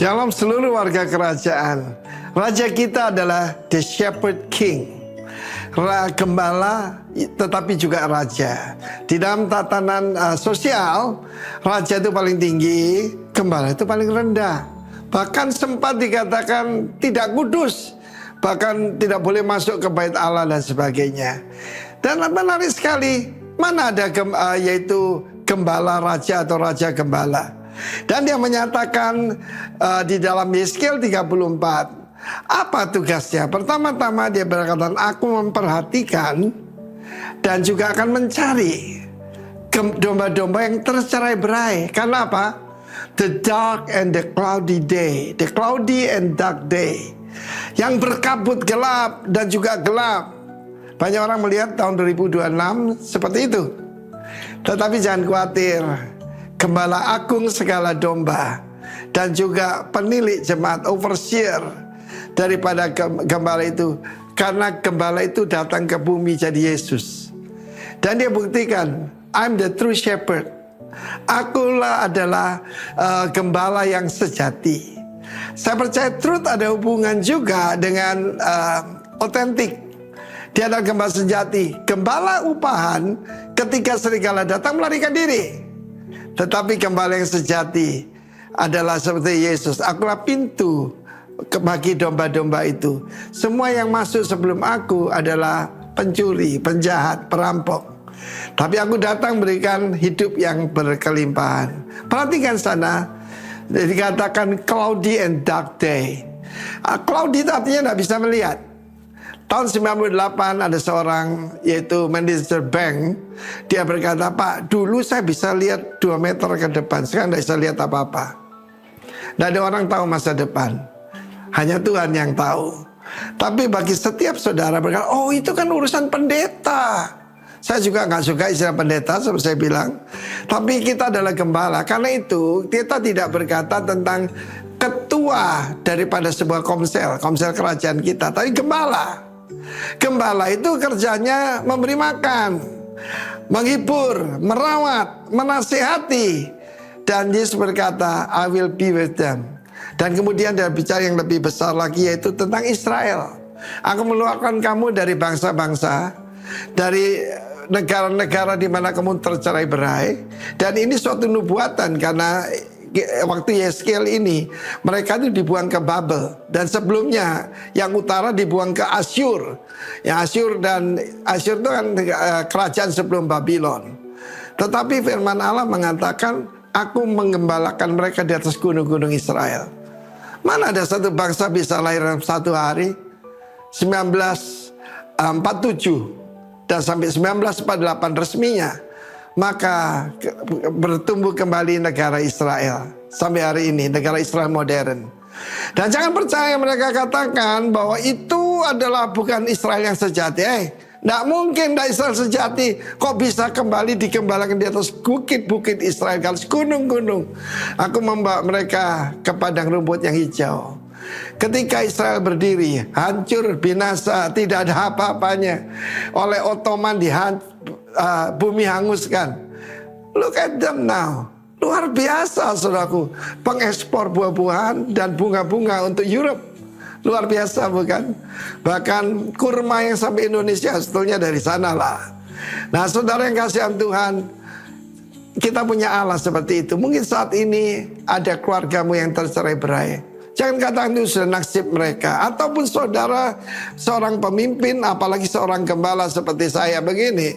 Shalom seluruh warga kerajaan. Raja kita adalah the shepherd king, gembala tetapi juga raja. Di dalam tatanan sosial, raja itu paling tinggi, gembala itu paling rendah. Bahkan sempat dikatakan tidak kudus, bahkan tidak boleh masuk ke bait Allah dan sebagainya. Dan menarik sekali, mana ada yaitu gembala raja atau raja gembala. Dan dia menyatakan di dalam Yeskel 34, apa tugasnya? Pertama-tama dia berkata, aku memperhatikan dan juga akan mencari domba-domba yang tercerai berai. Karena apa? The dark and the cloudy day, the cloudy and dark day, yang berkabut gelap dan juga gelap. Banyak orang melihat tahun 2026 seperti itu. Tetapi jangan khawatir, Gembala Agung segala domba dan juga penilik jemaat, overseer daripada gembala itu, karena gembala itu datang ke bumi jadi Yesus. Dan dia buktikan, I'm the true shepherd. Akulah adalah gembala yang sejati. Saya percaya truth ada hubungan juga dengan otentik. Dia adalah gembala sejati. Gembala upahan ketika serigala datang melarikan diri. Tetapi gembala yang sejati adalah seperti Yesus. Akulah pintu bagi domba-domba itu. Semua yang masuk sebelum aku adalah pencuri, penjahat, perampok. Tapi aku datang berikan hidup yang berkelimpahan. Perhatikan sana, dikatakan cloudy and dark day. Cloudy itu artinya tidak bisa melihat. Tahun 98 ada seorang yaitu manajer bank. Dia berkata, Pak, dulu saya bisa lihat 2 meter ke depan, sekarang tidak bisa lihat apa-apa. Tidak ada orang tahu masa depan, hanya Tuhan yang tahu. Tapi bagi setiap saudara berkata, oh itu kan urusan pendeta. Saya juga nggak suka istilah pendeta seperti saya bilang. Tapi kita adalah gembala. Karena itu kita tidak berkata tentang ketua daripada sebuah komsel kerajaan kita, tapi gembala. Gembala itu kerjanya memberi makan, menghibur, merawat, menasihati. Dan Yesus berkata, I will be with them. Dan kemudian dia bicara yang lebih besar lagi, yaitu tentang Israel. Aku mengeluarkan kamu dari bangsa-bangsa, dari negara-negara di mana kamu tercerai berai. Dan ini suatu nubuatan, karena waktu Yeskel ini mereka itu dibuang ke Babel, dan sebelumnya yang utara dibuang ke Asyur. Ya, Asyur itu kan kerajaan sebelum Babylon. Tetapi firman Allah mengatakan, aku menggembalakan mereka di atas gunung-gunung Israel. Mana ada satu bangsa bisa lahir dalam satu hari? 1947 dan sampai 1948 resminya, maka bertumbuh kembali negara Israel sampai hari ini, negara Israel modern. Dan jangan percaya mereka katakan bahwa itu adalah bukan Israel yang sejati. Tidak mungkin Israel sejati. Kok bisa kembali digembalakan di atas bukit-bukit Israel, di atas gunung-gunung. Aku membawa mereka ke padang rumput yang hijau. Ketika Israel berdiri, hancur, binasa, tidak ada apa-apanya. Oleh Ottoman bumi hanguskan. Look at them now. Luar biasa, saudaraku. Pengekspor buah-buahan dan bunga-bunga untuk Europe. Luar biasa, bukan? Bahkan kurma yang sampai Indonesia sebetulnya dari sana lah. Nah, saudara yang kasihan Tuhan, kita punya Allah seperti itu. Mungkin saat ini ada keluargamu yang tercerai berai. Jangan katakan itu sudah nasib mereka. Ataupun saudara seorang pemimpin, apalagi seorang gembala seperti saya begini,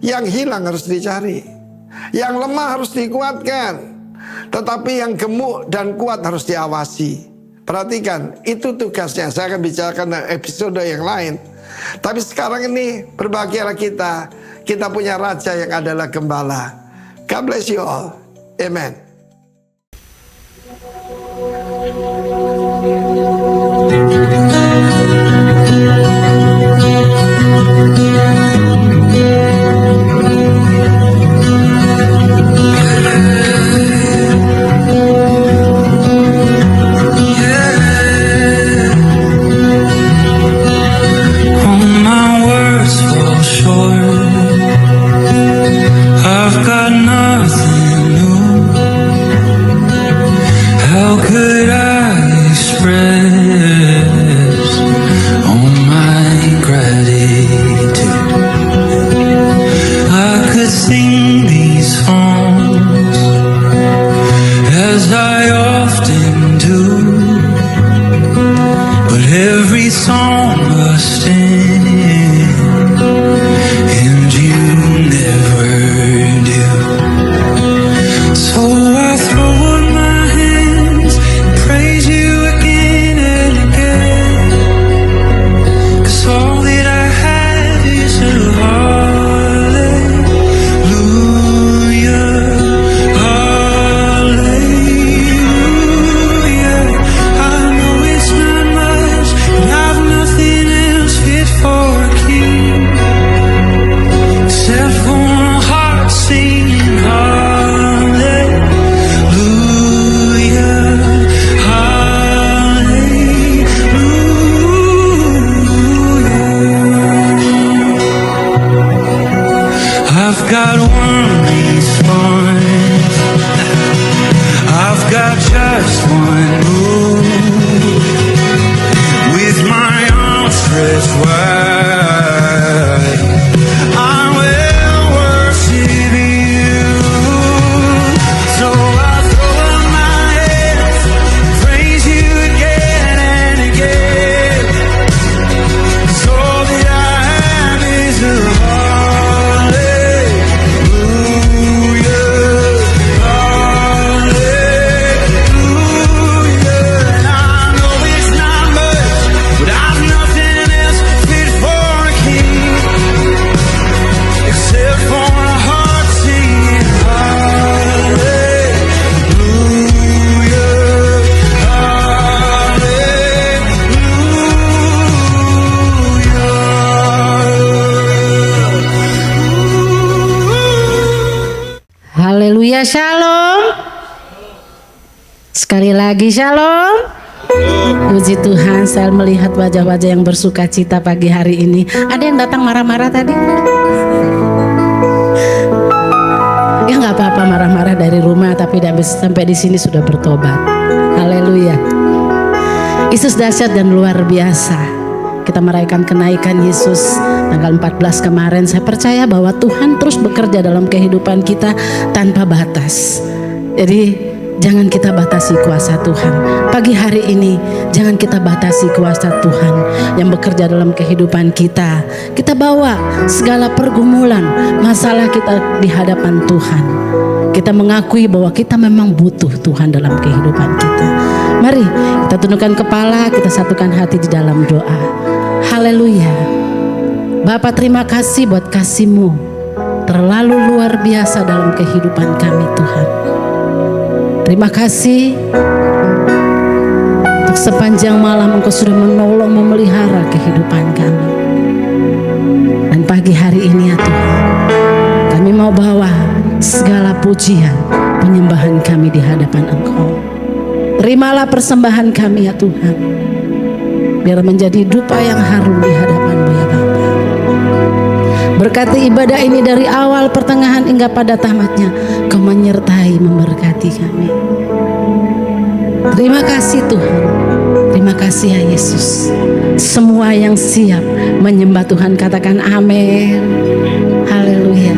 yang hilang harus dicari, yang lemah harus dikuatkan, tetapi yang gemuk dan kuat harus diawasi. Perhatikan, itu tugasnya. Saya akan bicarakan episode yang lain. Tapi sekarang ini berbahagialah kita. Kita punya raja yang adalah gembala. God bless you all. Amen. I've got nothing new. How could I sing these songs, as I often do, but every song must end, and you never do. So I throw up my hands and praise you again and again, 'cause all that I have is a hallelujah, hallelujah. I know it's not much, but I've nothing else fit for a king, except for a heart singing hallelujah, hallelujah. I've got one response, I've got just one move, with my arms stretched wide, I will worship you. So I throw up my hands, praise you again and again, 'cause all that I have is a hallelujah, hallelujah. And I know it's not much, but I've nothing else fit for a king, except for a heart singing hallelujah, Haleluya, shalom. Sekali lagi shalom. Puji Tuhan, saya melihat wajah-wajah yang bersuka cita pagi hari ini. Ada yang datang marah-marah tadi? Ya nggak apa-apa marah-marah dari rumah, tapi tidak bisa sampai di sini sudah bertobat. Haleluya. Yesus dahsyat dan luar biasa. Kita merayakan kenaikan Yesus tanggal 14 kemarin. Saya percaya bahwa Tuhan terus bekerja dalam kehidupan kita tanpa batas. Jadi jangan kita batasi kuasa Tuhan. Pagi hari ini jangan kita batasi kuasa Tuhan yang bekerja dalam kehidupan kita. Kita bawa segala pergumulan, masalah kita di hadapan Tuhan. Kita mengakui bahwa kita memang butuh Tuhan dalam kehidupan kita. Mari kita tundukkan kepala, kita satukan hati di dalam doa. Haleluya. Bapa, terima kasih buat kasih-Mu terlalu luar biasa dalam kehidupan kami Tuhan. Terima kasih untuk sepanjang malam Engkau sudah menolong, memelihara kehidupan kami. Dan pagi hari ini ya Tuhan, kami mau bawa segala pujian, penyembahan kami di hadapan Engkau. Terimalah persembahan kami ya Tuhan, biar menjadi dupa yang harum di hadapan-Mu ya Bapa. Berkati ibadah ini dari awal, pertengahan hingga pada tamatnya. Kau menyertai, memberkati kami. Terima kasih Tuhan. Terima kasih ya Yesus. Semua yang siap menyembah Tuhan katakan amin. Haleluya.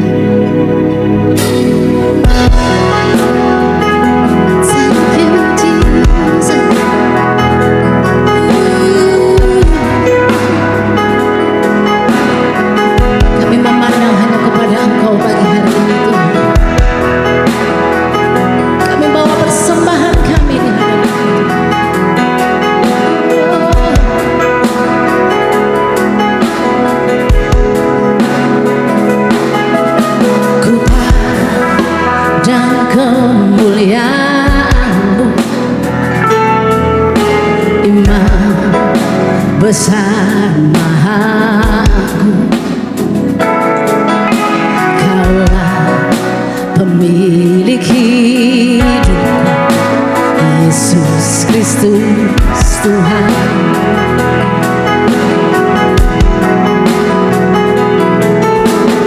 Besar mahaku, Kaulah pemilik hidup, Yesus Kristus Tuhan.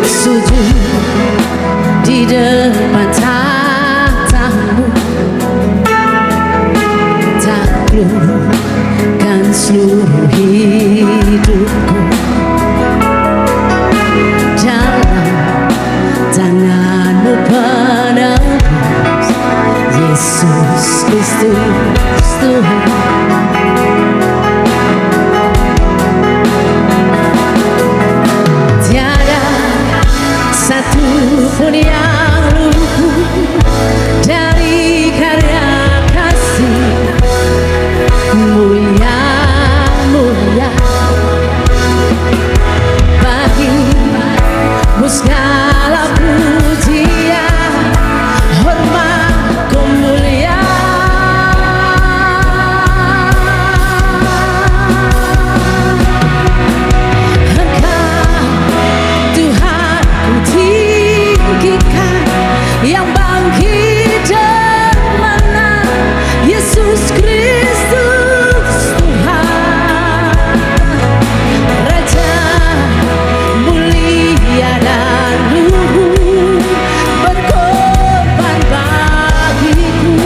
Sujud di depan tahta-Mu, taklukkan seluruh hidupku dalam tangan pun yang lugu dari karya kasih-Mu yang mulia. Bagi-Mu segala pujian, hormat, kemuliaan. Engkau Tuhan ku tinggikan, yang bangkit dan menang, Yesus Kristus Tuhan, Raja mulia dan luhur, berkorban bagiku.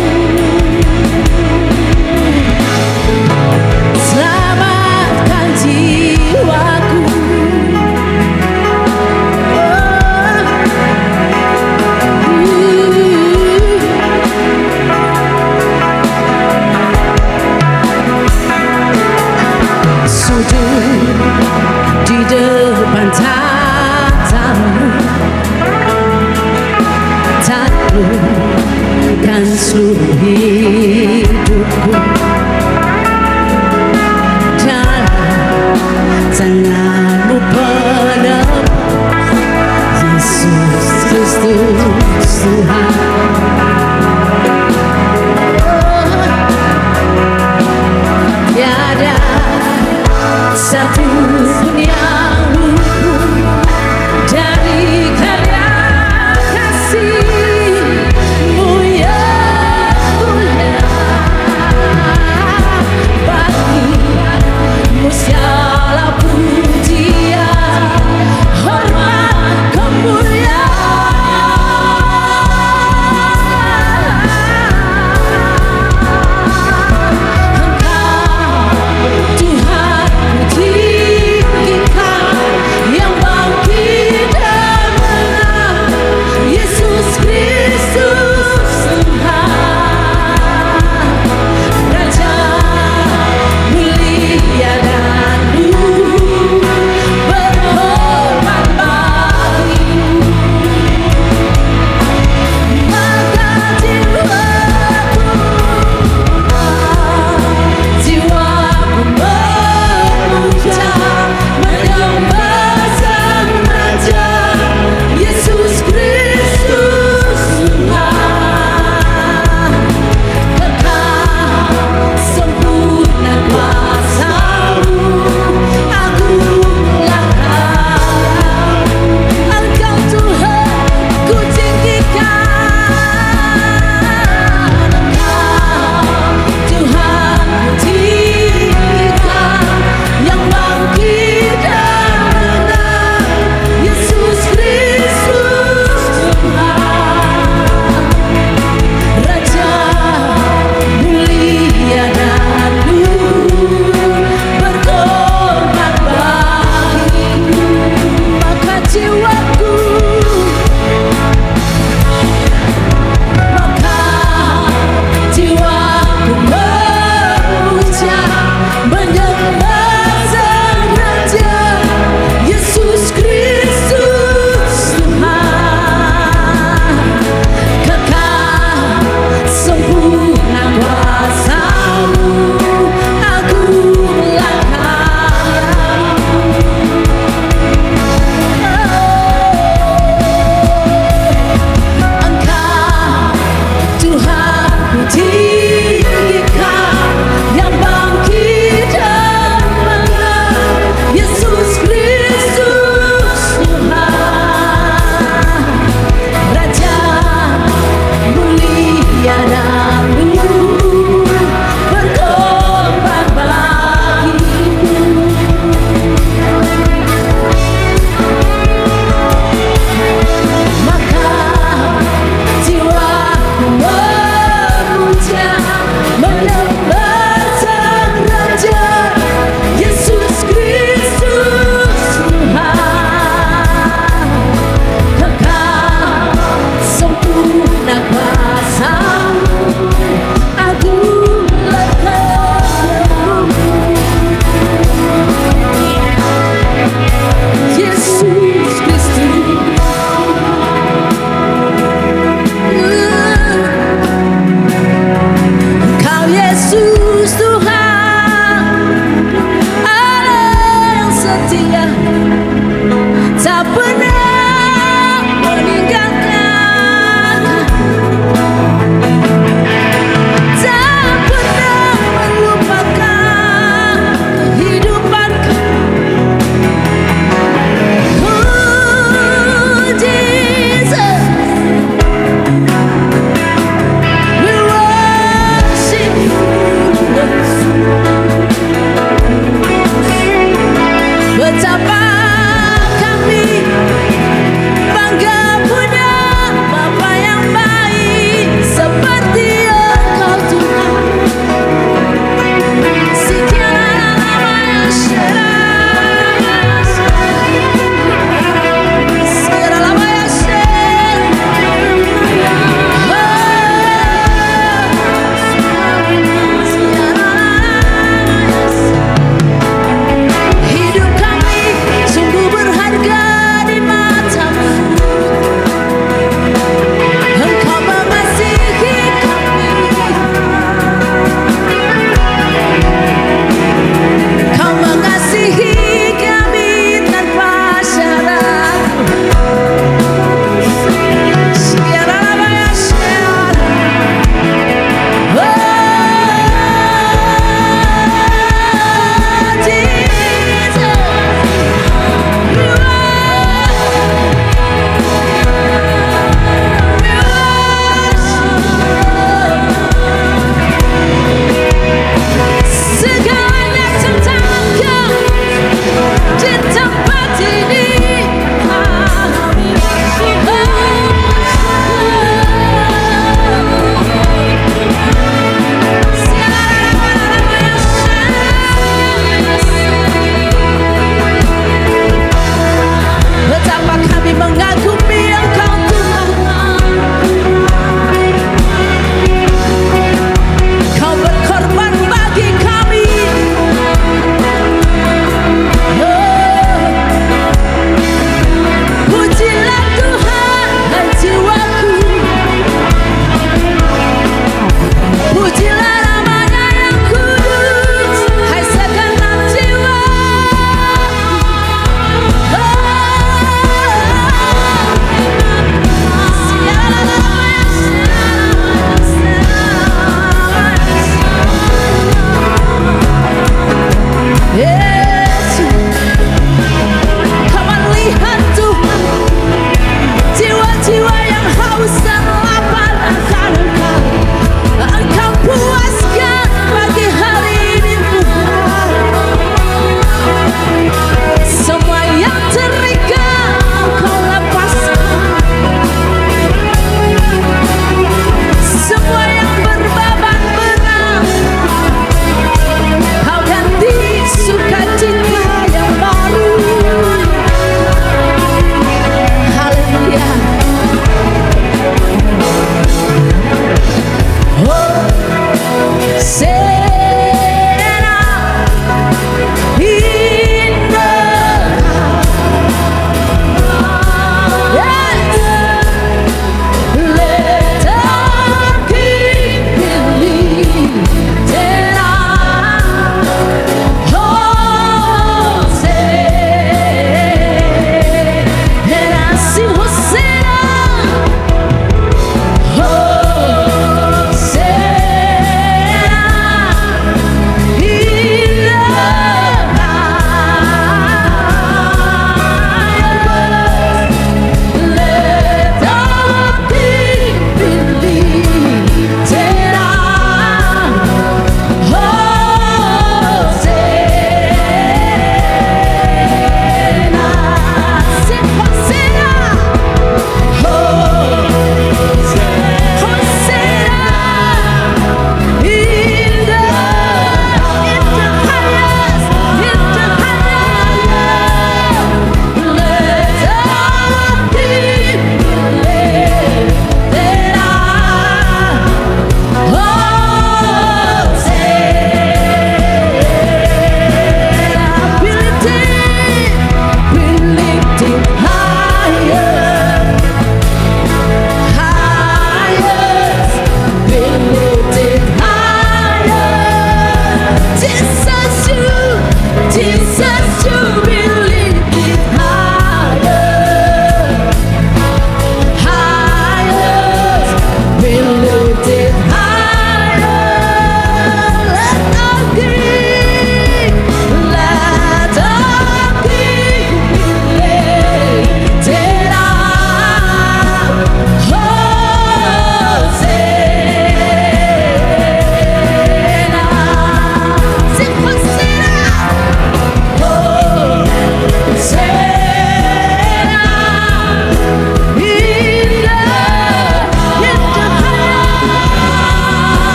Selamatkan jiwaku. Oh.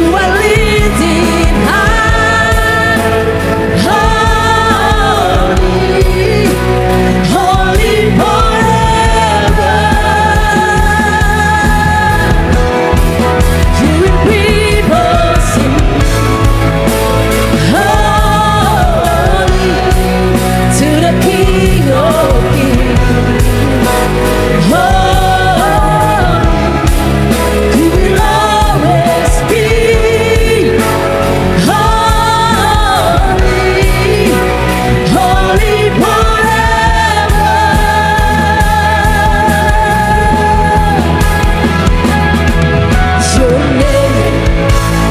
You are lifted high, holy, holy forever. You will people sing, holy to the King of Kings. You will always be holy, holy forever. Your name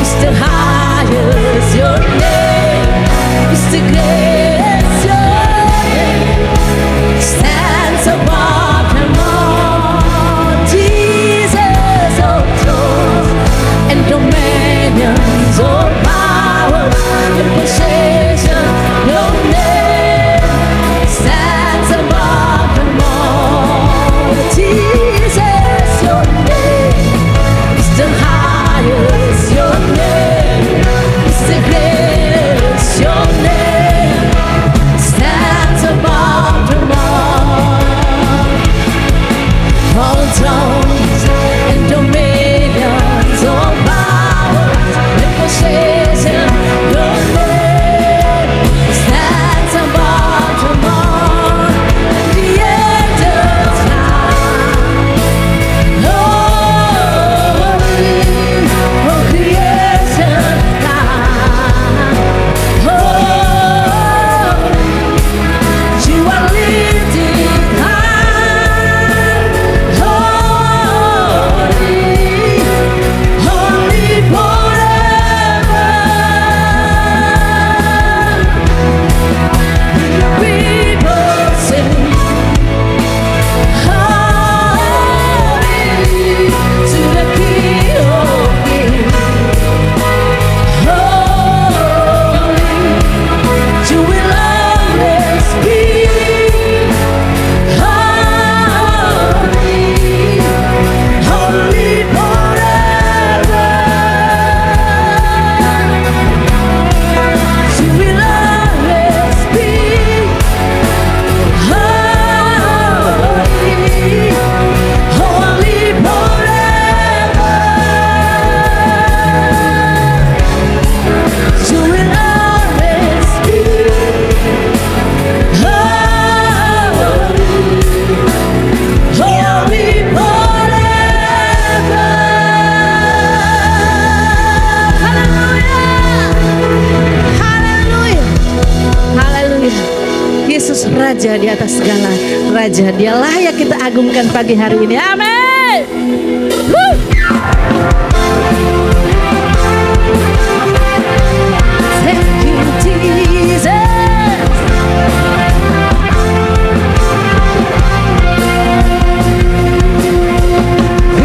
is the highest. Your name is the greatest. Your name stands above them all. Jesus, oh throne and dominions, oh power and possession. Your name stands above them all. Jesus, your name is the highest. Your name is the greatest. Your name stands above them all. All thrones and dominions, all powers and possession. Your name stands above them all. The angels cry, holy, all creation cry, holy. You are lifted high, holy, holy forever. People sing, holy to the King of Kings. Holy, you will always be holy, holy forever. You will always be holy, holy forever. You will always be holy, holy forever. Haleluya, haleluya. Yesus Raja di atas segala raja. Dialah yang kita agungkan pagi hari ini. Amin. Thank you, Jesus.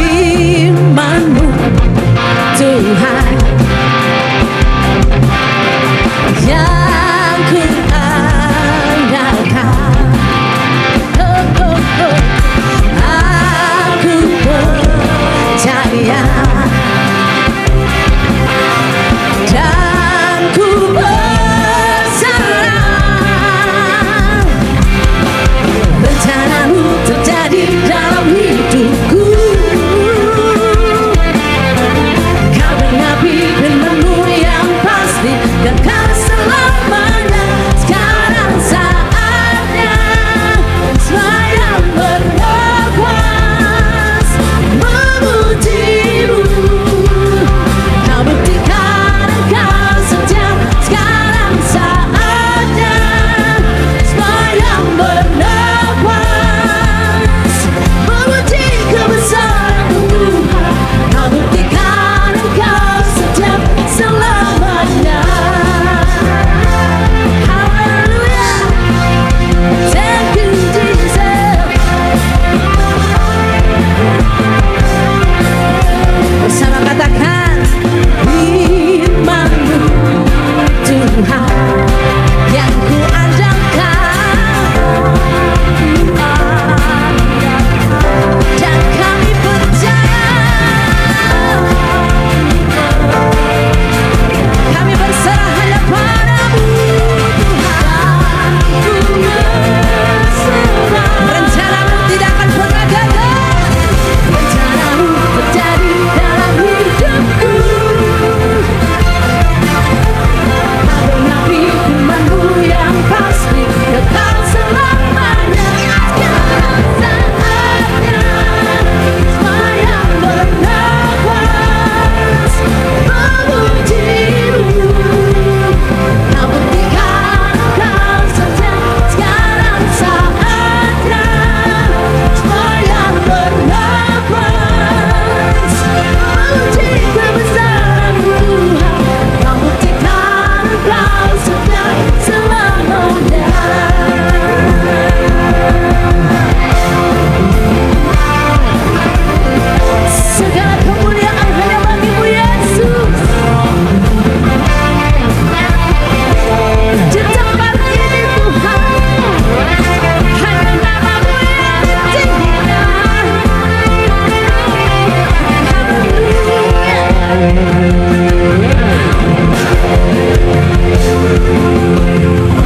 Firman-Mu Tuhan yang ku andalkan. Oh, oh, oh. Aku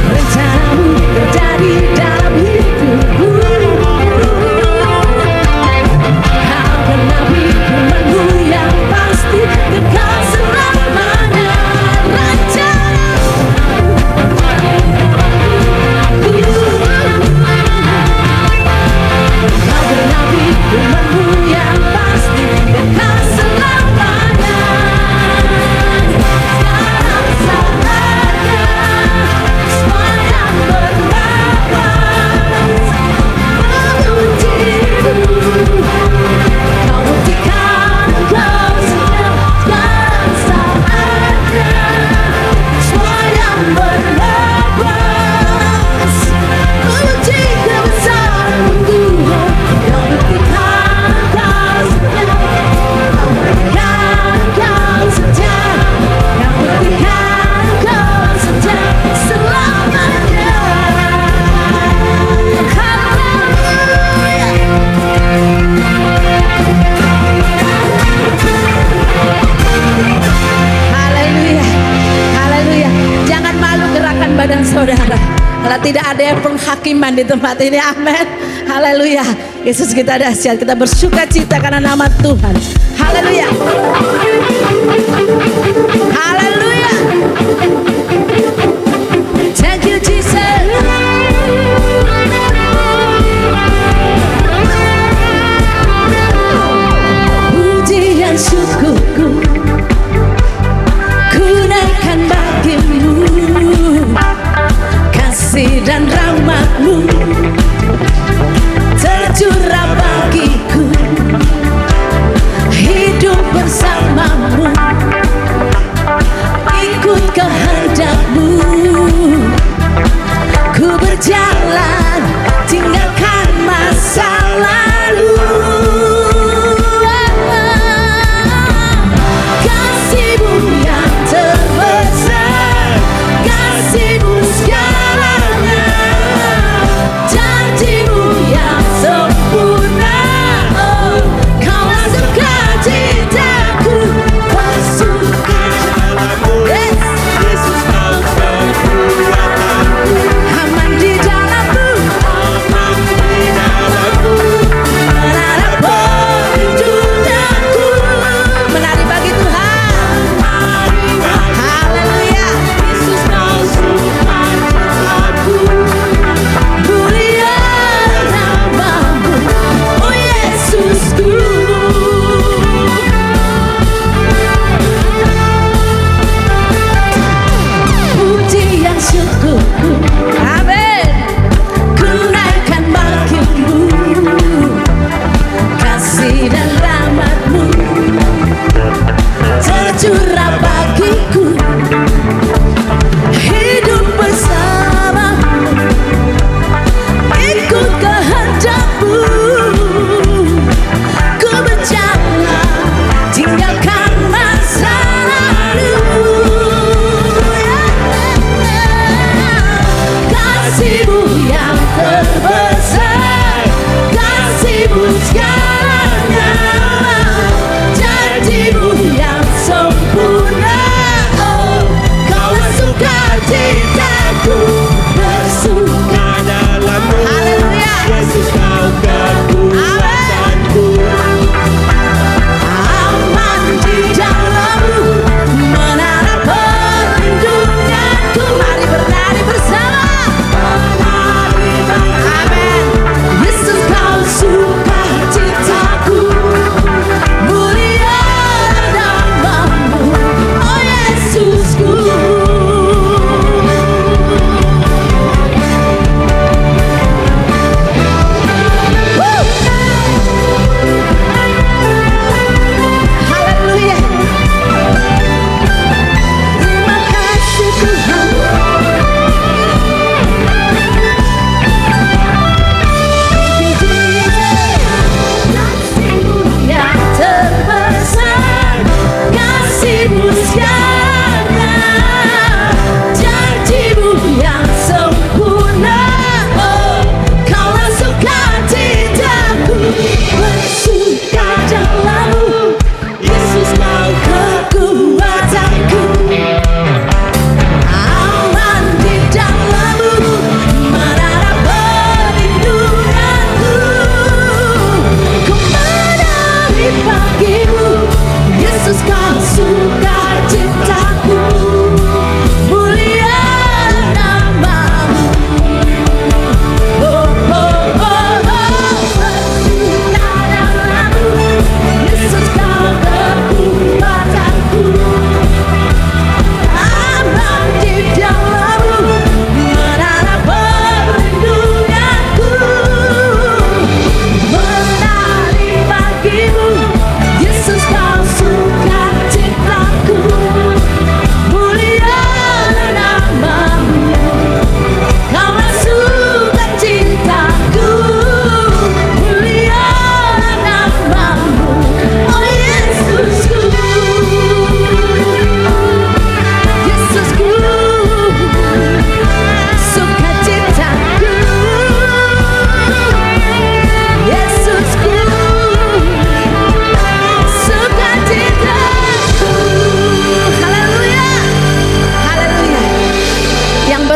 Rencanamu terjadi dalam hidupku. Kau genapi firman-Mu yang pasti kekal selamanya. Kau genapi firman-Mu yang pasti kekal selamanya. Sekarang saatnya semua yang bernapas memuji-Mu. Kau buktikan Kau sedang. Sekarang saatnya semua yang bernapas memuji kebesaran-Mu. Kau buktikan Kau setia. Kau buktikan Kau setia. Kau buktikan Kau setia selamanya. Haleluya, haleluya. Jangan malu gerakan badan saudara. Kalau tidak ada yang penghakiman di tempat ini, amin. Haleluya. Yesus kita dahsyat, kita bersuka cita karena nama Tuhan. Haleluya. Haleluya. Thank you Jesus. Pujian syukurku ku naikkan bagi-Mu. Kasih dan rahmat-Mu tercurah bagiku. Hidup bersama-Mu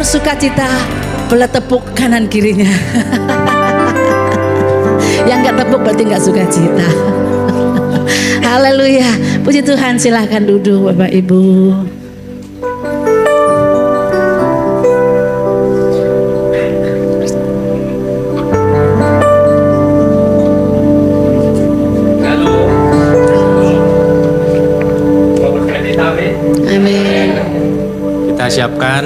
bersukacita, boleh tepuk kanan kirinya. Yang nggak tepuk berarti nggak sukacita. Haleluya, puji Tuhan. Silahkan duduk Bapak Ibu. Amin. Kita siapkan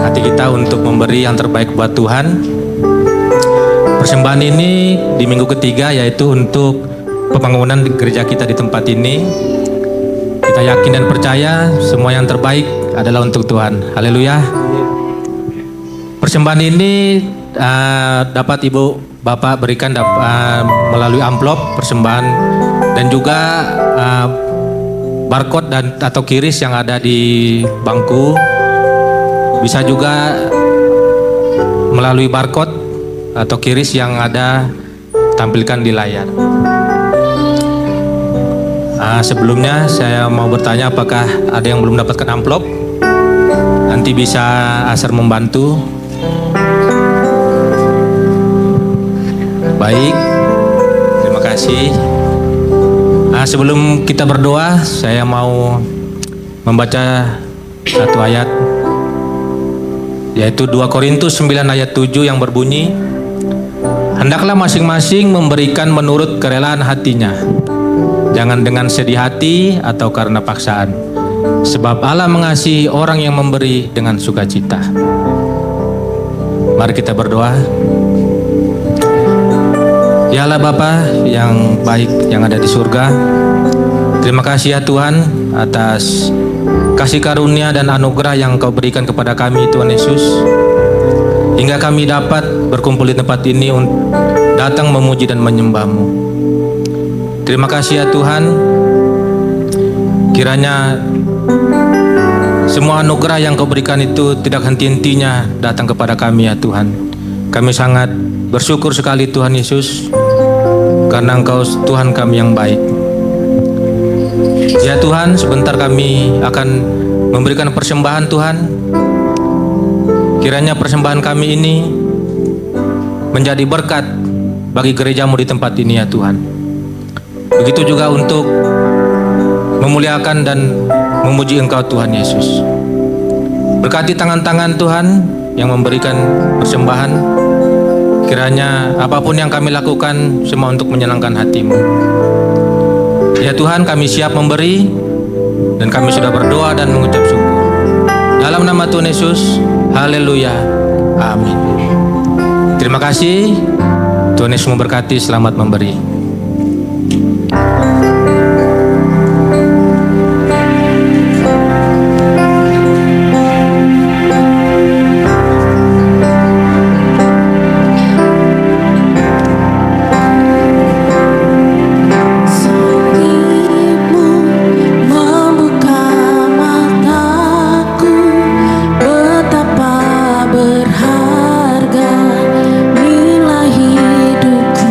hati kita untuk memberi yang terbaik buat Tuhan. Persembahan ini di minggu ketiga yaitu untuk pembangunan gereja kita di tempat ini. Kita yakin dan percaya semua yang terbaik adalah untuk Tuhan. Haleluya. Persembahan ini dapat Ibu Bapak berikan melalui amplop persembahan dan juga barcode dan atau kiris yang ada di bangku. Bisa juga melalui barcode atau kiris yang ada tampilkan di layar. Sebelumnya saya mau bertanya apakah ada yang belum dapatkan amplop? Nanti bisa Asar membantu. Baik, terima kasih. Sebelum kita berdoa, saya mau membaca satu ayat, yaitu 2 Korintus 9 ayat 7 yang berbunyi, hendaklah masing-masing memberikan menurut kerelaan hatinya, jangan dengan sedih hati atau karena paksaan, sebab Allah mengasihi orang yang memberi dengan sukacita. Mari kita berdoa. Ya Allah Bapa yang baik yang ada di surga, terima kasih ya Tuhan atas kasih karunia dan anugerah yang Kau berikan kepada kami Tuhan Yesus, hingga kami dapat berkumpul di tempat ini untuk datang memuji dan menyembah-Mu. Terima kasih ya Tuhan, kiranya semua anugerah yang Kau berikan itu tidak henti-hentinya datang kepada kami ya Tuhan. Kami sangat bersyukur sekali Tuhan Yesus, karena Engkau Tuhan kami yang baik. Ya Tuhan, sebentar kami akan memberikan persembahan Tuhan. Kiranya persembahan kami ini menjadi berkat bagi gereja-Mu di tempat ini ya Tuhan. Begitu juga untuk memuliakan dan memuji Engkau Tuhan Yesus. Berkati tangan-tangan Tuhan yang memberikan persembahan. Kiranya apapun yang kami lakukan semua untuk menyenangkan hati-Mu. Ya Tuhan, kami siap memberi dan kami sudah berdoa dan mengucap syukur. Dalam nama Tuhan Yesus, haleluya, amin. Terima kasih, Tuhan Yesus memberkati, selamat memberi. Berharga nilai hidupku.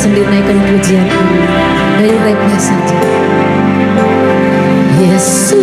sendiri naikkan pujian ini dari rapnya saja. Yesus.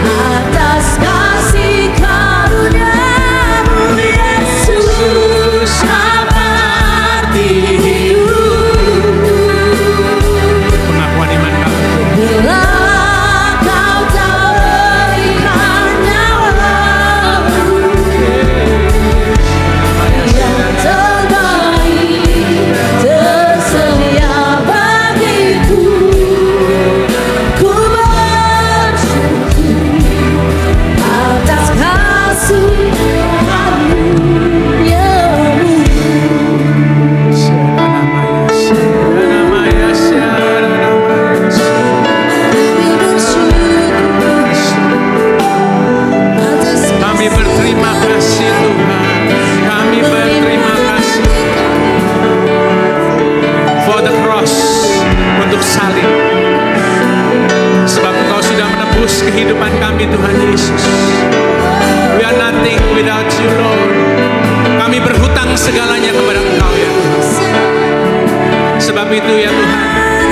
Atas kasih karunia itu ya Tuhan.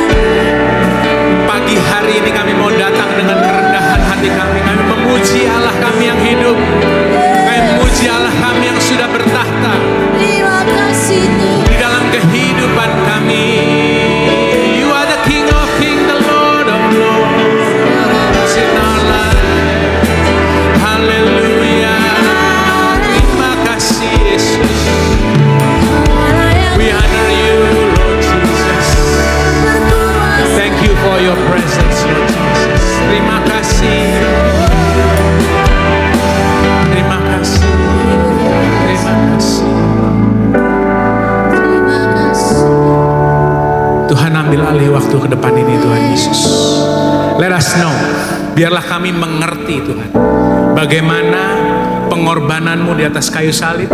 Pagi hari ini kami mau datang dengan kerendahan hati kami. Kami memuji Allah kami yang hidup. Kami memuji Allah kami yang sudah bertahta di dalam kehidupan kami. You are the King of Kings, the Lord of Lords in our life. Hallelujah. Terima kasih Yesus. We honor you, Lord Jesus. Thank you for your presence, Lord Jesus. Terima kasih. Terima kasih. Terima kasih. Tuhan ambil alih waktu ke depan ini Tuhan Yesus. Let us know. Biarlah kami mengerti Tuhan. Bagaimana pengorbananmu di atas kayu salib.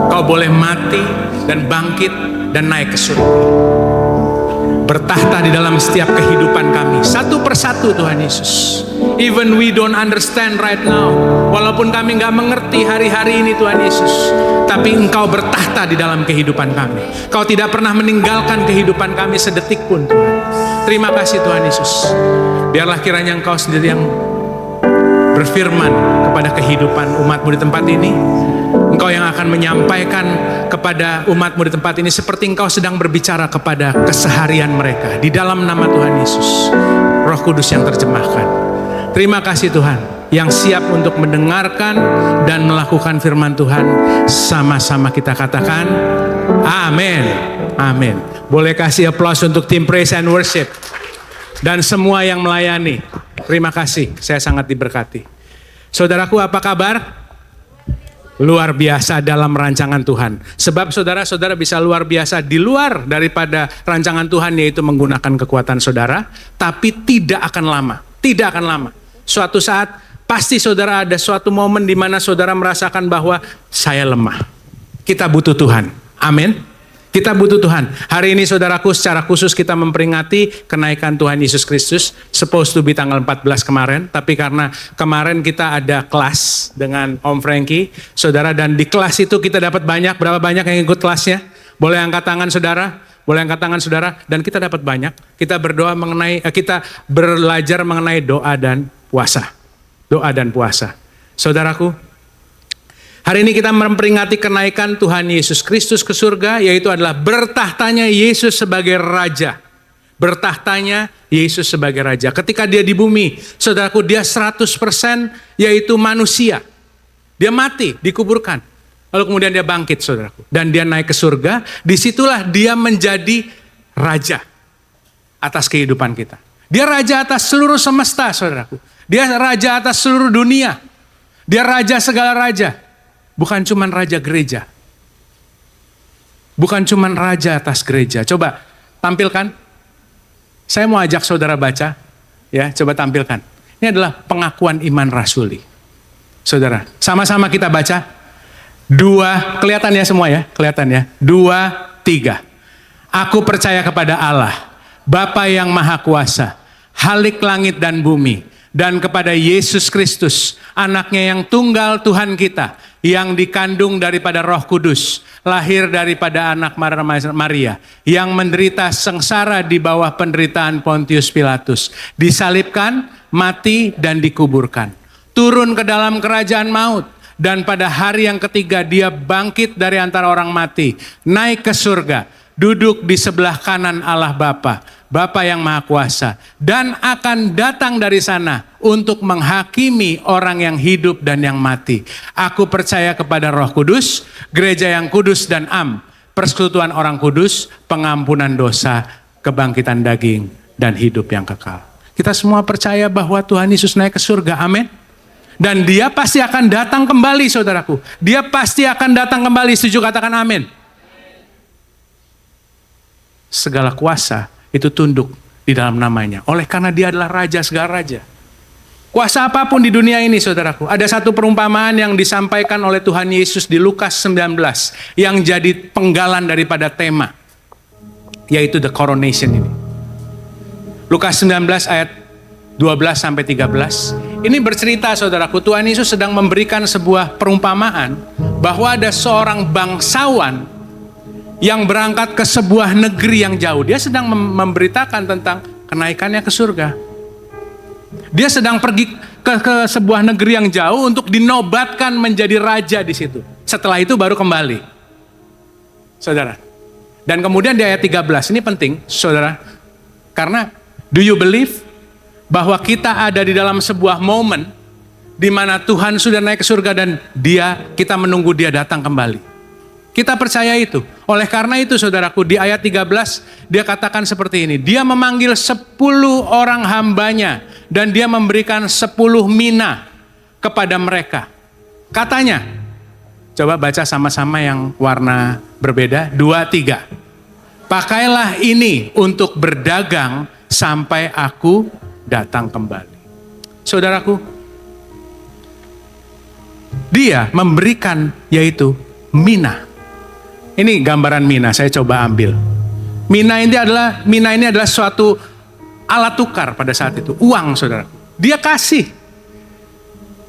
Kau boleh mati dan bangkit dan naik ke surga. Bertahta di dalam setiap kehidupan kami. Satu persatu Tuhan Yesus. Even we don't understand right now. Walaupun kami gak mengerti hari-hari ini Tuhan Yesus. Tapi Engkau bertahta di dalam kehidupan kami. Kau tidak pernah meninggalkan kehidupan kami sedetik pun Tuhan. Terima kasih Tuhan Yesus. Biarlah kiranya Engkau sendiri yang berfirman kepada kehidupan umat-Mu di tempat ini. Engkau yang akan menyampaikan kepada umat-Mu di tempat ini seperti Engkau sedang berbicara kepada keseharian mereka. Di dalam nama Tuhan Yesus. Roh Kudus yang terjemahkan. Terima kasih Tuhan. yang siap untuk mendengarkan dan melakukan firman Tuhan. Sama-sama kita katakan amin. Amin. Boleh kasih aplaus untuk tim praise and worship dan semua yang melayani. Terima kasih, saya sangat diberkati. Saudaraku, apa kabar? Luar biasa dalam rancangan Tuhan. Sebab saudara-saudara bisa luar biasa di luar daripada rancangan Tuhan, yaitu menggunakan kekuatan saudara, tapi tidak akan lama. Tidak akan lama. Suatu saat pasti saudara ada suatu momen di mana saudara merasakan bahwa saya lemah. Kita butuh Tuhan. Amin. Kita butuh Tuhan. Hari ini saudaraku, secara khusus kita memperingati kenaikan Tuhan Yesus Kristus. Supposed to be tanggal 14 kemarin. Tapi karena kemarin kita ada kelas dengan Om Frankie. Saudara, dan di kelas itu kita dapat banyak. Berapa banyak yang ikut kelasnya? Boleh angkat tangan saudara? Boleh angkat tangan saudara? Dan kita dapat banyak. Kita berdoa mengenai, kita belajar mengenai doa dan puasa. Doa dan puasa. Saudaraku, hari ini kita memperingati kenaikan Tuhan Yesus Kristus ke surga, yaitu adalah bertahtanya Yesus sebagai Raja. Bertahtanya Yesus sebagai Raja. Ketika dia di bumi, saudaraku, dia 100% yaitu manusia. Dia mati, dikuburkan. Lalu kemudian dia bangkit, saudaraku. Dan dia naik ke surga, disitulah dia menjadi Raja atas kehidupan kita. Dia Raja atas seluruh semesta, saudaraku. Dia Raja atas seluruh dunia. Dia Raja segala raja. Bukan cuman raja gereja. Bukan cuman raja atas gereja. Coba tampilkan. Saya mau ajak saudara baca. Ya, coba tampilkan. Ini adalah pengakuan iman rasuli. Saudara, sama-sama kita baca. 2, kelihatan ya semua ya? Kelihatan ya? 2, 3. Aku percaya kepada Allah, Bapa yang Maha Kuasa, Halik langit dan bumi, dan kepada Yesus Kristus, anaknya yang tunggal Tuhan kita, yang dikandung daripada Roh Kudus, lahir daripada anak Maria, yang menderita sengsara di bawah penderitaan Pontius Pilatus, disalibkan, mati, dan dikuburkan. Turun ke dalam kerajaan maut, dan pada hari yang ketiga dia bangkit dari antara orang mati, naik ke surga, duduk di sebelah kanan Allah Bapa, Bapa yang Maha Kuasa, dan akan datang dari sana untuk menghakimi orang yang hidup dan yang mati. Aku percaya kepada Roh Kudus, gereja yang kudus dan persekutuan orang kudus, pengampunan dosa, kebangkitan daging, dan hidup yang kekal. Kita semua percaya bahwa Tuhan Yesus naik ke surga, amin. Dan dia pasti akan datang kembali, saudaraku. Dia pasti akan datang kembali, setuju katakan amin. Segala kuasa itu tunduk di dalam namanya. Oleh karena dia adalah Raja segala raja. Kuasa apapun di dunia ini, saudaraku. Ada satu perumpamaan yang disampaikan oleh Tuhan Yesus di Lukas 19. Yang jadi penggalan daripada tema. Yaitu the coronation ini. Lukas 19 ayat 12-13. Ini bercerita, saudaraku, Tuhan Yesus sedang memberikan sebuah perumpamaan. Bahwa ada seorang bangsawan yang berangkat ke sebuah negeri yang jauh. Dia sedang memberitakan tentang kenaikannya ke surga. Dia sedang pergi ke sebuah negeri yang jauh untuk dinobatkan menjadi raja di situ. Setelah itu baru kembali. Saudara. Dan kemudian di ayat 13, ini penting, saudara. Karena, do you believe bahwa kita ada di dalam sebuah momen di mana Tuhan sudah naik ke surga dan kita menunggu dia datang kembali. Kita percaya itu. Oleh karena itu, saudaraku, di ayat 13 dia katakan seperti ini. Dia memanggil 10 orang hambanya dan dia memberikan 10 mina kepada mereka. Katanya, coba baca sama-sama yang warna berbeda. 2, 3. Pakailah ini untuk berdagang sampai aku datang kembali. Saudaraku, dia memberikan yaitu mina. Ini gambaran mina, saya coba ambil. Mina ini adalah suatu alat tukar pada saat itu, uang, saudara. Dia kasih.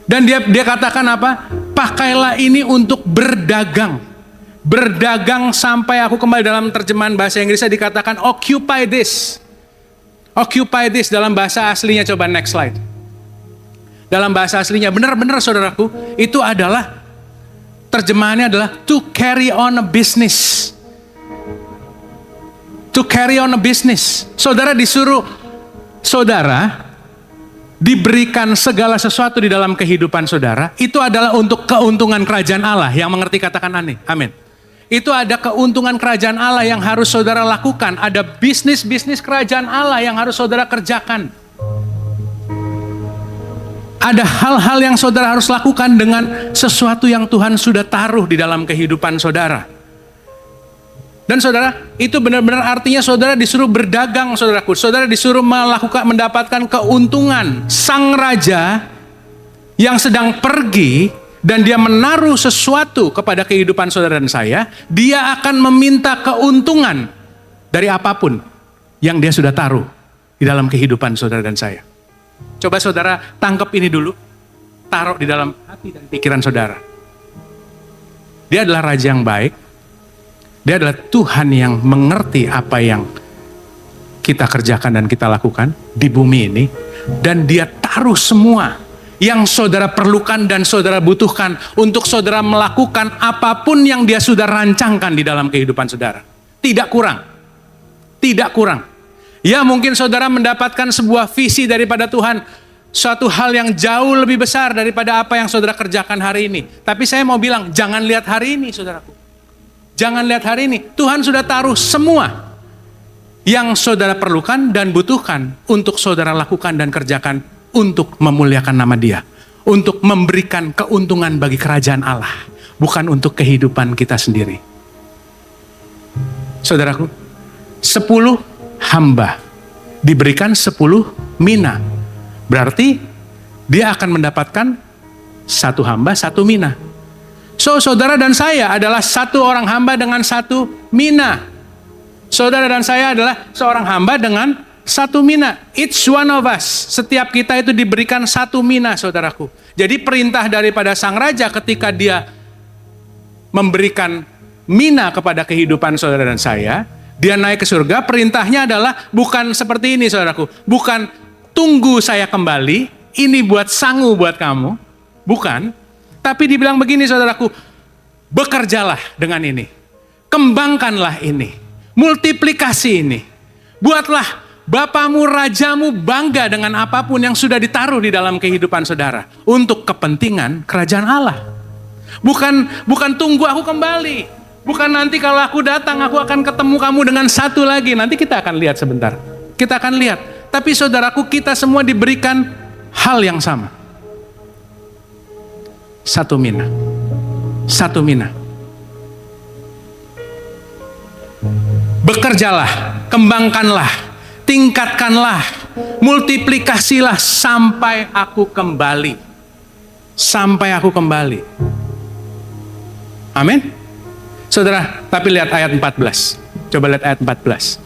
Dan dia katakan apa? Pakailah ini untuk berdagang. Berdagang sampai aku kembali. Dalam terjemahan bahasa Inggrisnya dikatakan occupy this. Occupy this dalam bahasa aslinya, coba next slide. Dalam bahasa aslinya, benar-benar saudaraku, itu adalah terjemahannya adalah to carry on a business. diberikan segala sesuatu di dalam kehidupan saudara, itu adalah untuk keuntungan kerajaan Allah. Yang mengerti katakan amin. Itu ada keuntungan kerajaan Allah yang harus saudara lakukan. Ada bisnis-bisnis kerajaan Allah yang harus saudara kerjakan. Ada hal-hal yang saudara harus lakukan dengan sesuatu yang Tuhan sudah taruh di dalam kehidupan saudara. Dan saudara, itu benar-benar artinya saudara disuruh berdagang, saudaraku. Saudara disuruh mendapatkan keuntungan. Sang raja yang sedang pergi dan dia menaruh sesuatu kepada kehidupan saudara dan saya, dia akan meminta keuntungan dari apapun yang dia sudah taruh di dalam kehidupan saudara dan saya. Coba saudara tangkap ini dulu, taruh di dalam hati dan pikiran saudara. Dia adalah raja yang baik. Dia adalah Tuhan yang mengerti apa yang kita kerjakan dan kita lakukan di bumi ini. Dan dia taruh semua yang saudara perlukan dan saudara butuhkan untuk saudara melakukan apapun yang dia sudah rancangkan di dalam kehidupan saudara. Tidak kurang. Tidak kurang. Ya mungkin saudara mendapatkan sebuah visi daripada Tuhan. Suatu hal yang jauh lebih besar daripada apa yang saudara kerjakan hari ini. Tapi saya mau bilang, jangan lihat hari ini saudaraku. Jangan lihat hari ini, Tuhan sudah taruh semua yang saudara perlukan dan butuhkan untuk saudara lakukan dan kerjakan untuk memuliakan nama Dia. Untuk memberikan keuntungan bagi kerajaan Allah, bukan untuk kehidupan kita sendiri. Saudaraku, 10 hamba diberikan 10 mina. Berarti dia akan mendapatkan 1 hamba, 1 mina. So, saudara dan saya adalah 1 orang hamba dengan 1 mina. Saudara dan saya adalah seorang hamba dengan 1 mina. Each one of us, setiap kita itu diberikan 1 mina, saudaraku. Jadi perintah daripada sang raja ketika dia memberikan mina kepada kehidupan saudara dan saya, dia naik ke surga, perintahnya adalah bukan seperti ini, saudaraku. Bukan tunggu saya kembali, ini buat sangu buat kamu. Bukan. Tapi dibilang begini saudaraku, bekerjalah dengan ini. Kembangkanlah ini. Multiplikasi ini. Buatlah bapamu, rajamu bangga dengan apapun yang sudah ditaruh di dalam kehidupan saudara. Untuk kepentingan kerajaan Allah. Bukan tunggu aku kembali. Bukan nanti kalau aku datang aku akan ketemu kamu dengan 1 lagi. Nanti kita akan lihat sebentar. Kita akan lihat. Tapi saudaraku, kita semua diberikan hal yang sama. 1 mina. 1 mina. Bekerjalah, kembangkanlah, tingkatkanlah, multiplikasilah sampai aku kembali. Sampai aku kembali. Amin. Saudara, tapi lihat ayat 14. Coba lihat ayat 14.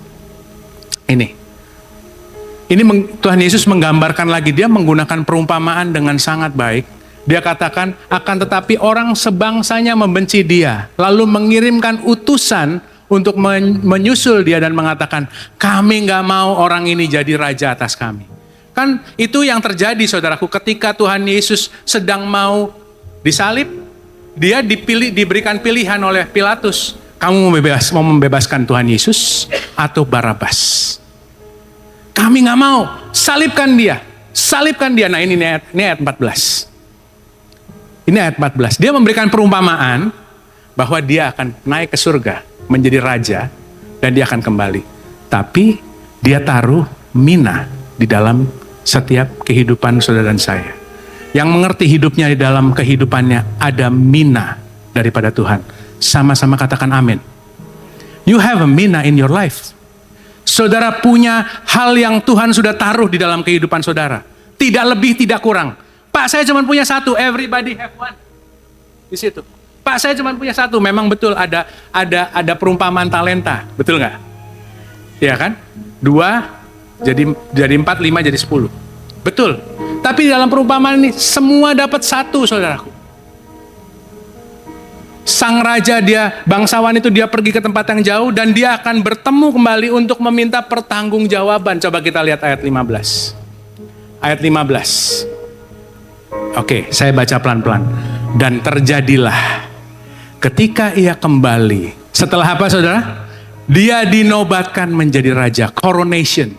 Ini Tuhan Yesus menggambarkan lagi, dia menggunakan perumpamaan dengan sangat baik. Dia katakan, akan tetapi orang sebangsanya membenci dia, lalu mengirimkan utusan untuk menyusul dia dan mengatakan, kami gak mau orang ini jadi raja atas kami. Kan itu yang terjadi saudaraku, ketika Tuhan Yesus sedang mau disalib, dia diberikan pilihan oleh Pilatus. Kamu mau membebaskan Tuhan Yesus atau Barabas? Kami gak mau, salibkan dia. Salibkan dia. Nah ini ayat 14. Ini ayat 14. Dia memberikan perumpamaan bahwa dia akan naik ke surga, menjadi raja, dan dia akan kembali. Tapi dia taruh mina di dalam setiap kehidupan saudara dan saya. Yang mengerti hidupnya di dalam kehidupannya ada mina daripada Tuhan. Sama-sama katakan amin. You have a mina in your life. Saudara punya hal yang Tuhan sudah taruh di dalam kehidupan saudara. Tidak lebih, tidak kurang. Pak, saya cuma punya 1, everybody have one. Di situ. Pak, saya cuma punya 1. Memang betul ada perumpamaan talenta, betul nggak? Iya kan? 2 jadi 4, 5 jadi 10. Betul. Tapi di dalam perumpamaan ini semua dapat 1, saudaraku. Sang raja bangsawan itu dia pergi ke tempat yang jauh dan dia akan bertemu kembali untuk meminta pertanggungjawaban. Coba kita lihat ayat 15. Ayat 15. Oke, saya baca pelan-pelan. Dan terjadilah ketika ia kembali. Setelah apa saudara? Dia dinobatkan menjadi raja. Coronation.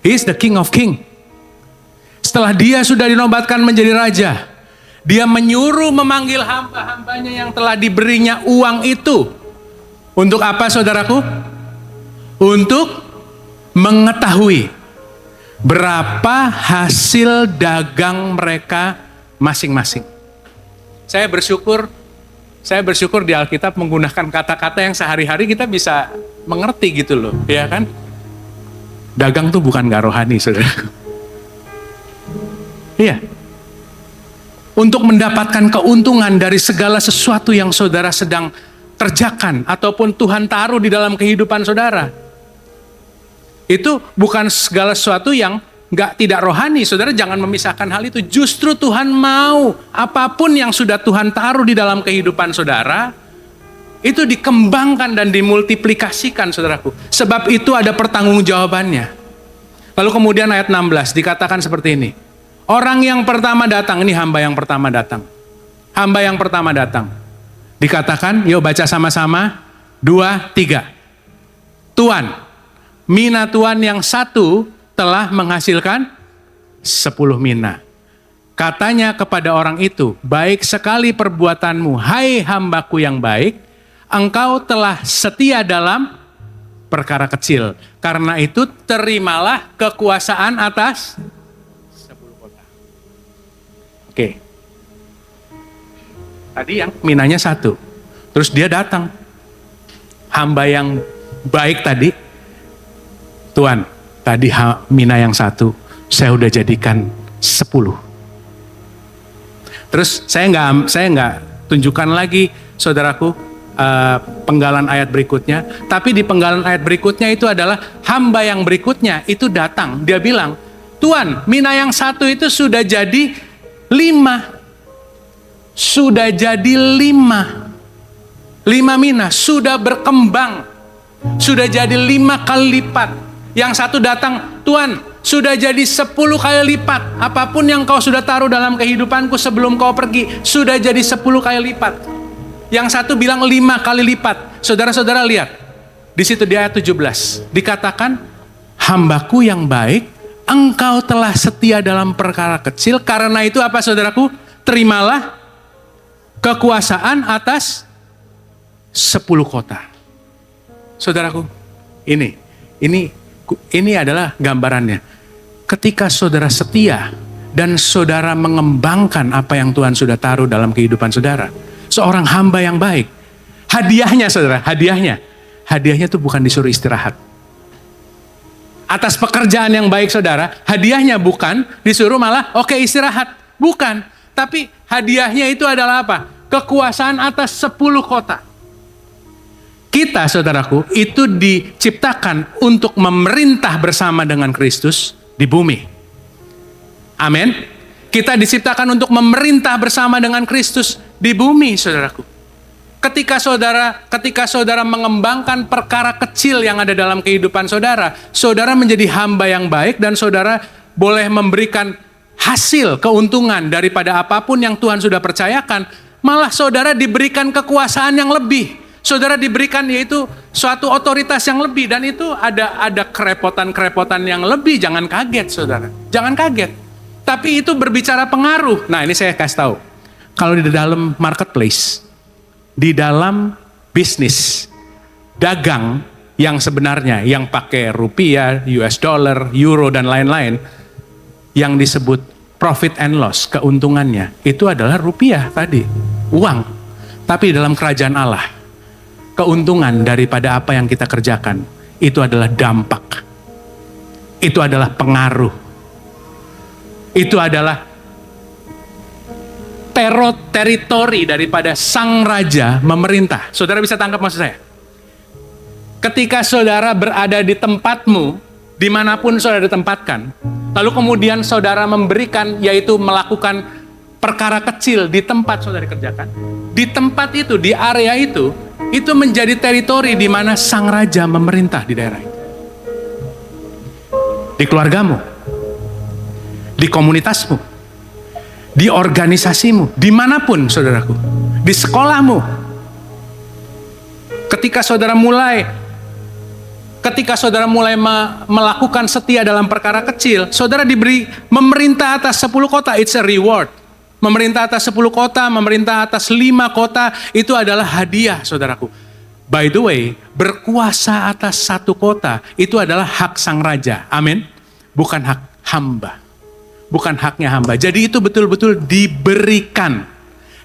He is the king of king. Setelah dia sudah dinobatkan menjadi raja, dia menyuruh memanggil hamba-hambanya yang telah diberinya uang itu. Untuk apa saudaraku? Untuk mengetahui berapa hasil dagang mereka masing-masing. Saya bersyukur di Alkitab menggunakan kata-kata yang sehari-hari kita bisa mengerti gitu loh, ya kan? Dagang tuh bukan gak rohani, saudaraku. Iya. Untuk mendapatkan keuntungan dari segala sesuatu yang saudara sedang kerjakan ataupun Tuhan taruh di dalam kehidupan saudara. Itu bukan segala sesuatu yang tidak rohani. Saudara jangan memisahkan hal itu. Justru Tuhan mau apapun yang sudah Tuhan taruh di dalam kehidupan saudara, itu dikembangkan dan dimultiplikasikan, saudaraku. Sebab itu ada pertanggungjawabannya. Lalu kemudian ayat 16 dikatakan seperti ini. Orang yang pertama datang, ini hamba yang pertama datang. Hamba yang pertama datang. Dikatakan, yuk baca sama-sama. 2, 3. Tuan, mina tuan yang satu telah menghasilkan 10 mina. Katanya kepada orang itu, baik sekali perbuatanmu, hai hambaku yang baik, engkau telah setia dalam perkara kecil. Karena itu terimalah kekuasaan atas 10 kota. Oke. Tadi yang minanya 1. Terus dia datang. Hamba yang baik tadi, Tuan, tadi mina yang 1, saya udah jadikan 10. Terus saya nggak tunjukkan lagi, saudaraku, penggalan ayat berikutnya. Tapi di penggalan ayat berikutnya itu adalah hamba yang berikutnya itu datang. Dia bilang, Tuan, mina yang 1 itu sudah jadi 5. Sudah jadi 5 mina, sudah berkembang. Sudah jadi 5 kali lipat. Yang satu datang, Tuan, sudah jadi 10 kali lipat. Apapun yang kau sudah taruh dalam kehidupanku sebelum kau pergi, sudah jadi 10 kali lipat. Yang satu bilang 5 kali lipat. Saudara-saudara lihat, di situ di ayat 17, dikatakan, hambaku yang baik, engkau telah setia dalam perkara kecil, karena itu apa saudaraku? Terimalah kekuasaan atas 10 kota. Saudaraku, ini adalah gambarannya. Ketika saudara setia dan saudara mengembangkan apa yang Tuhan sudah taruh dalam kehidupan saudara, seorang hamba yang baik, hadiahnya saudara, hadiahnya itu bukan disuruh istirahat. Atas pekerjaan yang baik saudara, hadiahnya bukan disuruh malah oke, istirahat. Bukan, tapi hadiahnya itu adalah apa? Kekuasaan atas 10 kota. Kita saudaraku itu diciptakan untuk memerintah bersama dengan Kristus di bumi. Amin. Kita diciptakan untuk memerintah bersama dengan Kristus di bumi, saudaraku. Ketika saudara mengembangkan perkara kecil yang ada dalam kehidupan saudara, saudara menjadi hamba yang baik dan saudara boleh memberikan hasil keuntungan daripada apapun yang Tuhan sudah percayakan, malah saudara diberikan kekuasaan yang lebih. Saudara diberikan yaitu suatu otoritas yang lebih, dan itu ada kerepotan-kerepotan yang lebih. Jangan kaget saudara, jangan kaget. Tapi itu berbicara pengaruh. Nah ini saya kasih tahu. Kalau di dalam marketplace, di dalam bisnis, dagang yang sebenarnya yang pakai rupiah, US dollar, euro dan lain-lain, yang disebut profit and loss, keuntungannya, itu adalah rupiah tadi, uang. Tapi dalam kerajaan Allah, keuntungan daripada apa yang kita kerjakan, itu adalah dampak. Itu adalah pengaruh. Itu adalah teritori daripada sang raja memerintah. Saudara bisa tangkap maksud saya? Ketika saudara berada di tempatmu, dimanapun saudara ditempatkan, lalu kemudian saudara memberikan, yaitu melakukan perkara kecil di tempat saudara kerjakan, di tempat itu, di area itu menjadi teritori di mana sang raja memerintah di daerah itu. Di keluargamu, di komunitasmu, di organisasimu, dimanapun saudaraku, di sekolahmu. Ketika saudara mulai ketika saudara mulai melakukan setia dalam perkara kecil, saudara diberi memerintah atas 10 kota, it's a reward. Memerintah atas 10 kota, memerintah atas 5 kota, itu adalah hadiah, saudaraku. By the way, berkuasa atas 1 kota, itu adalah hak sang raja. Amin. Bukan hak hamba. Bukan haknya hamba. Jadi itu betul-betul diberikan.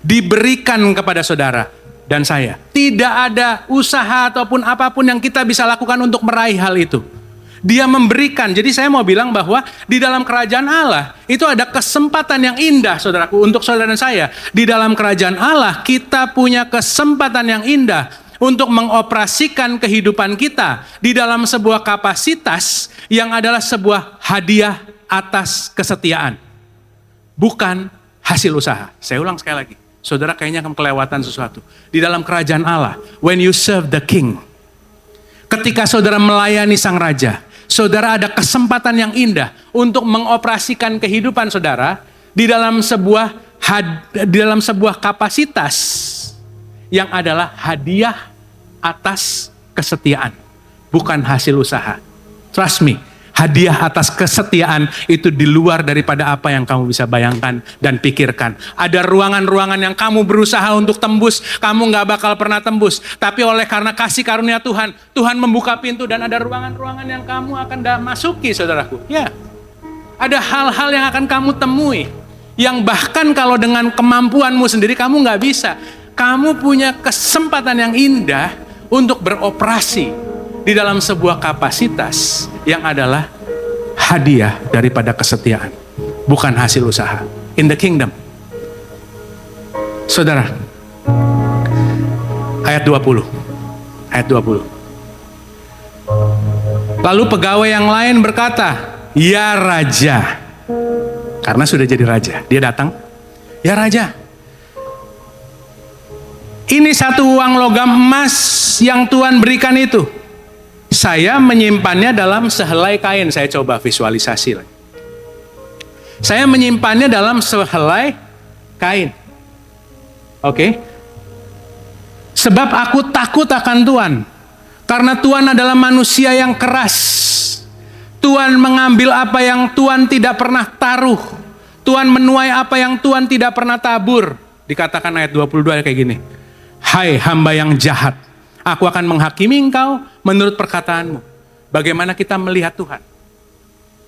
Diberikan kepada saudara dan saya. Tidak ada usaha ataupun apapun yang kita bisa lakukan untuk meraih hal itu. Dia memberikan. Jadi saya mau bilang bahwa di dalam kerajaan Allah itu ada kesempatan yang indah, saudaraku, untuk saudara dan saya. Di dalam kerajaan Allah kita punya kesempatan yang indah untuk mengoperasikan kehidupan kita di dalam sebuah kapasitas yang adalah sebuah hadiah atas kesetiaan. Bukan hasil usaha. Saya ulang sekali lagi. Saudara kayaknya akan kelewatan sesuatu. Di dalam kerajaan Allah, when you serve the king, ketika saudara melayani sang raja, saudara ada kesempatan yang indah untuk mengoperasikan kehidupan saudara di dalam sebuah kapasitas yang adalah hadiah atas kesetiaan, bukan hasil usaha. Trust me, hadiah atas kesetiaan itu di luar daripada apa yang kamu bisa bayangkan dan pikirkan. Ada ruangan-ruangan yang kamu berusaha untuk tembus, kamu gak bakal pernah tembus. Tapi oleh karena kasih karunia Tuhan, Tuhan membuka pintu dan ada ruangan-ruangan yang kamu akan masuki, saudaraku. Ya, ada hal-hal yang akan kamu temui, yang bahkan kalau dengan kemampuanmu sendiri kamu gak bisa. Kamu punya kesempatan yang indah untuk beroperasi di dalam sebuah kapasitas yang adalah hadiah daripada kesetiaan, bukan hasil usaha. In the kingdom. Saudara, ayat 20. Ayat 20. Lalu pegawai yang lain berkata, "Ya Raja." Karena sudah jadi raja, dia datang. "Ya Raja, ini 1 uang logam emas yang Tuhan berikan itu. Saya menyimpannya dalam sehelai kain." Saya coba visualisasi lagi. Saya menyimpannya dalam sehelai kain. Oke. Sebab aku takut akan Tuhan. Karena Tuhan adalah manusia yang keras. Tuhan mengambil apa yang Tuhan tidak pernah taruh. Tuhan menuai apa yang Tuhan tidak pernah tabur. Dikatakan ayat 22 kayak gini. "Hai hamba yang jahat, aku akan menghakimi engkau menurut perkataanmu." Bagaimana kita melihat Tuhan?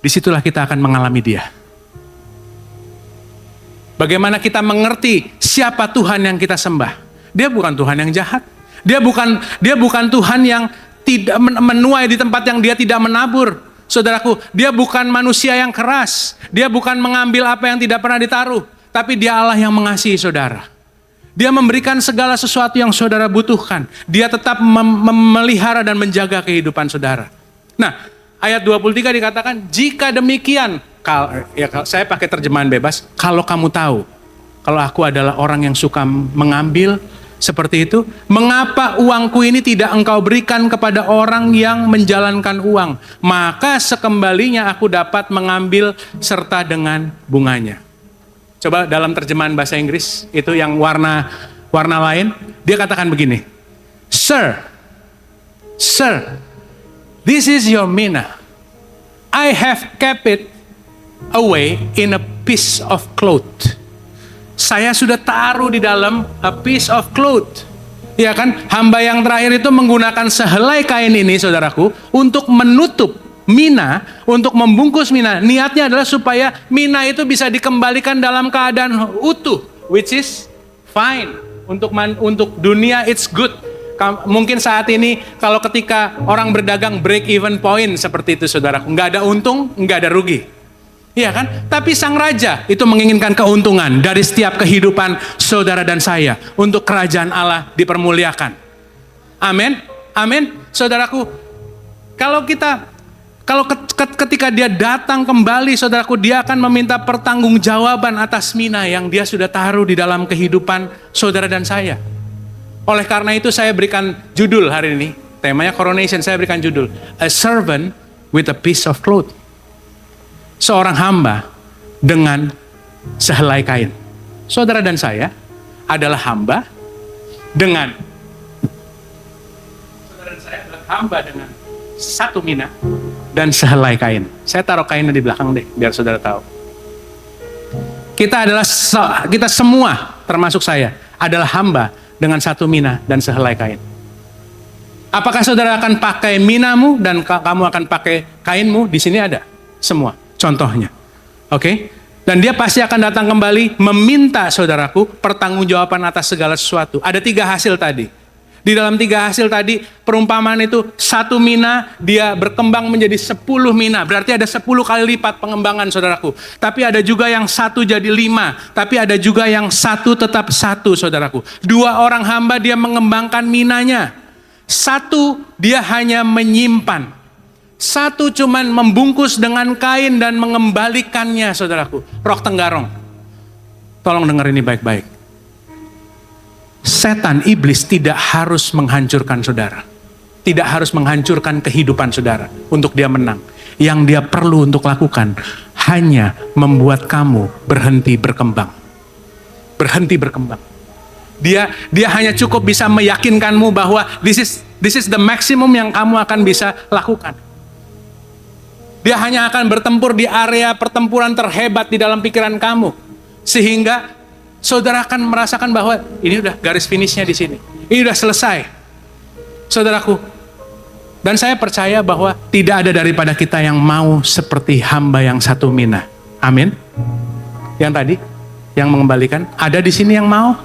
Disitulah kita akan mengalami Dia. Bagaimana kita mengerti siapa Tuhan yang kita sembah? Dia bukan Tuhan yang jahat. Dia bukan Tuhan yang tidak menuai di tempat yang Dia tidak menabur. Saudaraku, Dia bukan manusia yang keras. Dia bukan mengambil apa yang tidak pernah ditaruh. Tapi Dia Allah yang mengasihi saudara. Dia memberikan segala sesuatu yang saudara butuhkan. Dia tetap memelihara dan menjaga kehidupan saudara. Nah, ayat 23 dikatakan, "Jika demikian," saya pakai terjemahan bebas, "kalau kamu tahu, kalau aku adalah orang yang suka mengambil seperti itu, mengapa uangku ini tidak engkau berikan kepada orang yang menjalankan uang? Maka sekembalinya aku dapat mengambil serta dengan bunganya." Coba dalam terjemahan bahasa Inggris, itu yang warna lain, dia katakan begini, Sir, this is your mina. I have kept it away in a piece of cloth. Saya sudah taruh di dalam a piece of cloth. Ya kan, hamba yang terakhir itu menggunakan sehelai kain ini, saudaraku, untuk menutup mina, untuk membungkus mina. Niatnya adalah supaya mina itu bisa dikembalikan dalam keadaan utuh, which is fine. Untuk dunia it's good. Mungkin saat ini kalau ketika orang berdagang break even point seperti itu, saudaraku, nggak ada untung, nggak ada rugi. Iya kan? Tapi sang raja itu menginginkan keuntungan dari setiap kehidupan saudara dan saya untuk kerajaan Allah dipermuliakan. Amin. Amin. Saudaraku, ketika dia datang kembali, saudaraku, dia akan meminta pertanggungjawaban atas mina yang dia sudah taruh di dalam kehidupan saudara dan saya. Oleh karena itu saya berikan judul hari ini, temanya coronation, saya berikan judul A Servant with a Piece of Cloth. Seorang hamba dengan sehelai kain. Saudara dan saya adalah hamba dengan satu mina dan sehelai kain. Saya taruh kainnya di belakang deh, biar saudara tahu. Kita semua, termasuk saya, adalah hamba dengan satu mina dan sehelai kain. Apakah saudara akan pakai minamu dan kamu akan pakai kainmu? Di sini ada semua contohnya. Oke? Dan dia pasti akan datang kembali meminta saudaraku pertanggungjawaban atas segala sesuatu. Ada 3 hasil tadi. Di dalam 3 hasil tadi, perumpamaan itu 1 mina, dia berkembang menjadi 10 mina. Berarti ada 10 kali lipat pengembangan saudaraku. Tapi ada juga yang 1 jadi 5. Tapi ada juga yang 1 tetap 1 saudaraku. 2 orang hamba dia mengembangkan minanya. 1 dia hanya menyimpan. 1 cuman membungkus dengan kain dan mengembalikannya saudaraku. Roh Tenggarong. Tolong dengar ini baik-baik. Setan, iblis tidak harus menghancurkan saudara. Tidak harus menghancurkan kehidupan saudara untuk dia menang. Yang dia perlu untuk lakukan hanya membuat kamu berhenti berkembang. Berhenti berkembang. Dia hanya cukup bisa meyakinkanmu bahwa this is the maximum yang kamu akan bisa lakukan. Dia hanya akan bertempur di area pertempuran terhebat di dalam pikiran kamu. Sehingga saudara akan merasakan bahwa ini udah garis finishnya di sini. Ini udah selesai. Saudaraku. Dan saya percaya bahwa tidak ada daripada kita yang mau seperti hamba yang 1 mina. Amin. Yang tadi, yang mengembalikan. Ada di sini yang mau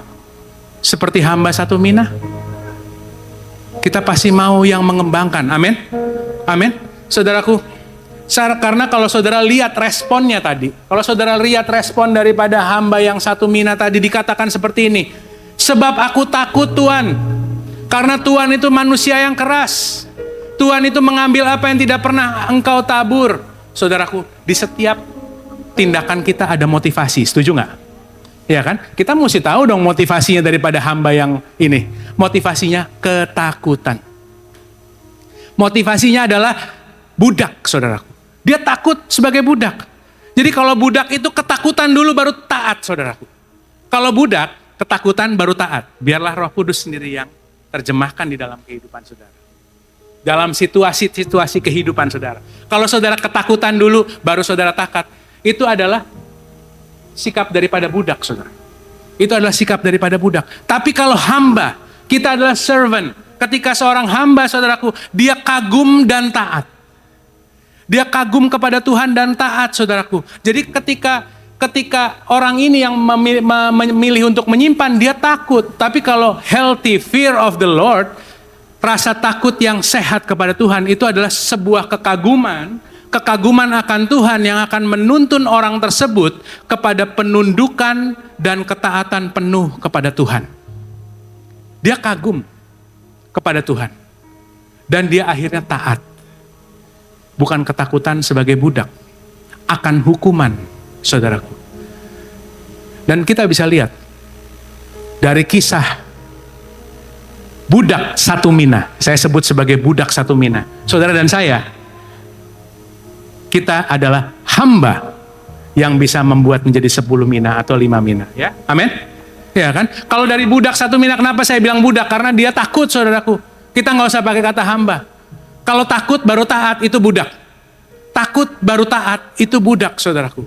seperti hamba 1 mina? Kita pasti mau yang mengembangkan. Amin. Amin. Saudaraku. Karena kalau saudara lihat responnya tadi, kalau saudara lihat respon daripada hamba yang 1 mina tadi dikatakan seperti ini, sebab aku takut Tuhan, karena Tuhan itu manusia yang keras, Tuhan itu mengambil apa yang tidak pernah engkau tabur. Saudaraku, di setiap tindakan kita ada motivasi, setuju nggak? Ya kan? Kita mesti tahu dong motivasinya daripada hamba yang ini. Motivasinya ketakutan. Motivasinya adalah budak, saudaraku. Dia takut sebagai budak. Jadi kalau budak itu ketakutan dulu baru taat, saudaraku. Kalau budak, ketakutan baru taat. Biarlah Roh Kudus sendiri yang terjemahkan di dalam kehidupan saudara. Dalam situasi-situasi kehidupan saudara. Kalau saudara ketakutan dulu, baru saudara taat. Itu adalah sikap daripada budak, saudara. Itu adalah sikap daripada budak. Tapi kalau hamba, kita adalah servant. Ketika seorang hamba, saudaraku, dia kagum dan taat. Dia kagum kepada Tuhan dan taat, saudaraku. Jadi ketika orang ini yang memilih untuk menyimpan, dia takut. Tapi kalau healthy fear of the Lord, rasa takut yang sehat kepada Tuhan, itu adalah sebuah kekaguman akan Tuhan yang akan menuntun orang tersebut kepada penundukan dan ketaatan penuh kepada Tuhan. Dia kagum kepada Tuhan. Dan dia akhirnya taat. Bukan ketakutan sebagai budak. Akan hukuman, saudaraku. Dan kita bisa lihat dari kisah budak 1 mina. Saya sebut sebagai budak 1 mina. Saudara dan saya, kita adalah hamba yang bisa membuat menjadi 10 mina atau 5 mina. Ya, amin? Ya kan? Kalau dari budak 1 mina, kenapa saya bilang budak? Karena dia takut, saudaraku. Kita nggak usah pakai kata hamba. Kalau takut baru taat, itu budak. Takut baru taat, itu budak, saudaraku.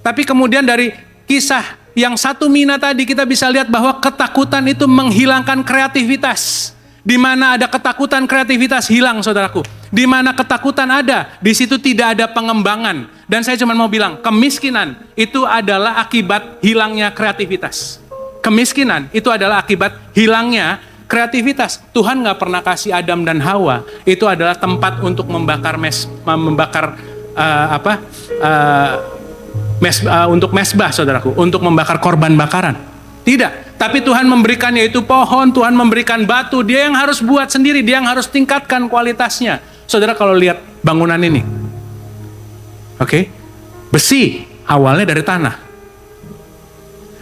Tapi kemudian dari kisah yang 1 mina tadi, kita bisa lihat bahwa ketakutan itu menghilangkan kreativitas. Di mana ada ketakutan, kreativitas hilang, saudaraku. Di mana ketakutan ada, di situ tidak ada pengembangan. Dan saya cuma mau bilang, kemiskinan itu adalah akibat hilangnya kreativitas. Kemiskinan itu adalah akibat hilangnya kreativitas. Tuhan nggak pernah kasih Adam dan Hawa itu adalah tempat untuk membakar untuk mesbah, saudaraku, untuk membakar korban bakaran. Tidak, tapi Tuhan memberikan yaitu pohon, Tuhan memberikan batu. Dia yang harus buat sendiri, dia yang harus tingkatkan kualitasnya. Saudara kalau lihat bangunan ini, oke, besi awalnya dari tanah,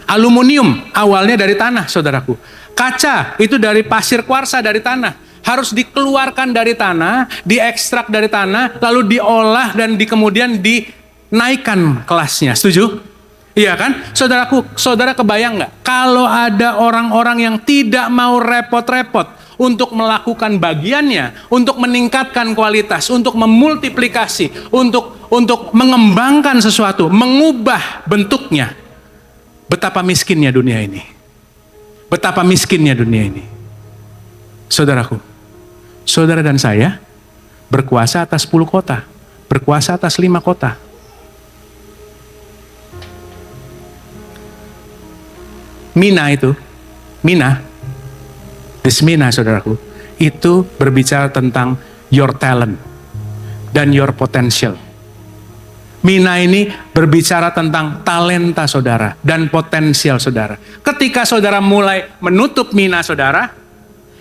aluminium awalnya dari tanah, saudaraku. Kaca itu dari pasir kuarsa dari tanah. Harus dikeluarkan dari tanah, diekstrak dari tanah, lalu diolah dan kemudian dinaikkan kelasnya. Setuju? Iya kan? Saudaraku, saudara kebayang nggak? Kalau ada orang-orang yang tidak mau repot-repot untuk melakukan bagiannya, untuk meningkatkan kualitas, untuk memultiplikasi, untuk mengembangkan sesuatu, mengubah bentuknya. Betapa miskinnya dunia ini. Betapa miskinnya dunia ini. Saudaraku, saudara dan saya berkuasa atas 10 kota, berkuasa atas 5 kota. Mina, saudaraku, itu berbicara tentang your talent dan your potential. Mina ini berbicara tentang talenta saudara dan potensial saudara. Ketika saudara mulai menutup mina saudara,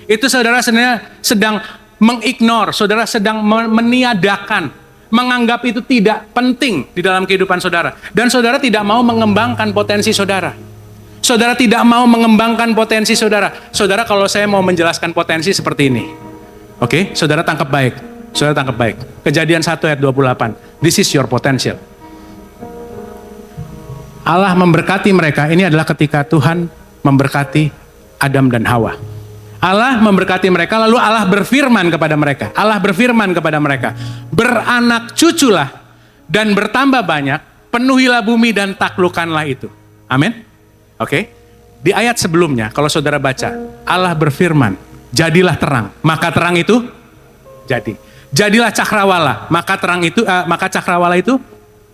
itu saudara sebenarnya sedang mengignore, saudara sedang meniadakan, menganggap itu tidak penting di dalam kehidupan saudara. Dan saudara tidak mau mengembangkan potensi saudara. Saudara tidak mau mengembangkan potensi saudara. Saudara, kalau saya mau menjelaskan potensi seperti ini. Oke, saudara tangkap baik. Saudara tangkap baik. Kejadian 1 ayat 28. This is your potential. Allah memberkati mereka. Ini adalah ketika Tuhan memberkati Adam dan Hawa. Allah memberkati mereka, lalu Allah berfirman kepada mereka. Allah berfirman kepada mereka. Beranak cuculah dan bertambah banyak, penuhilah bumi dan taklukkanlah itu. Amin. Oke, di ayat sebelumnya kalau saudara baca, Allah berfirman, jadilah terang, maka terang itu jadi. Jadilah cakrawala, maka cakrawala itu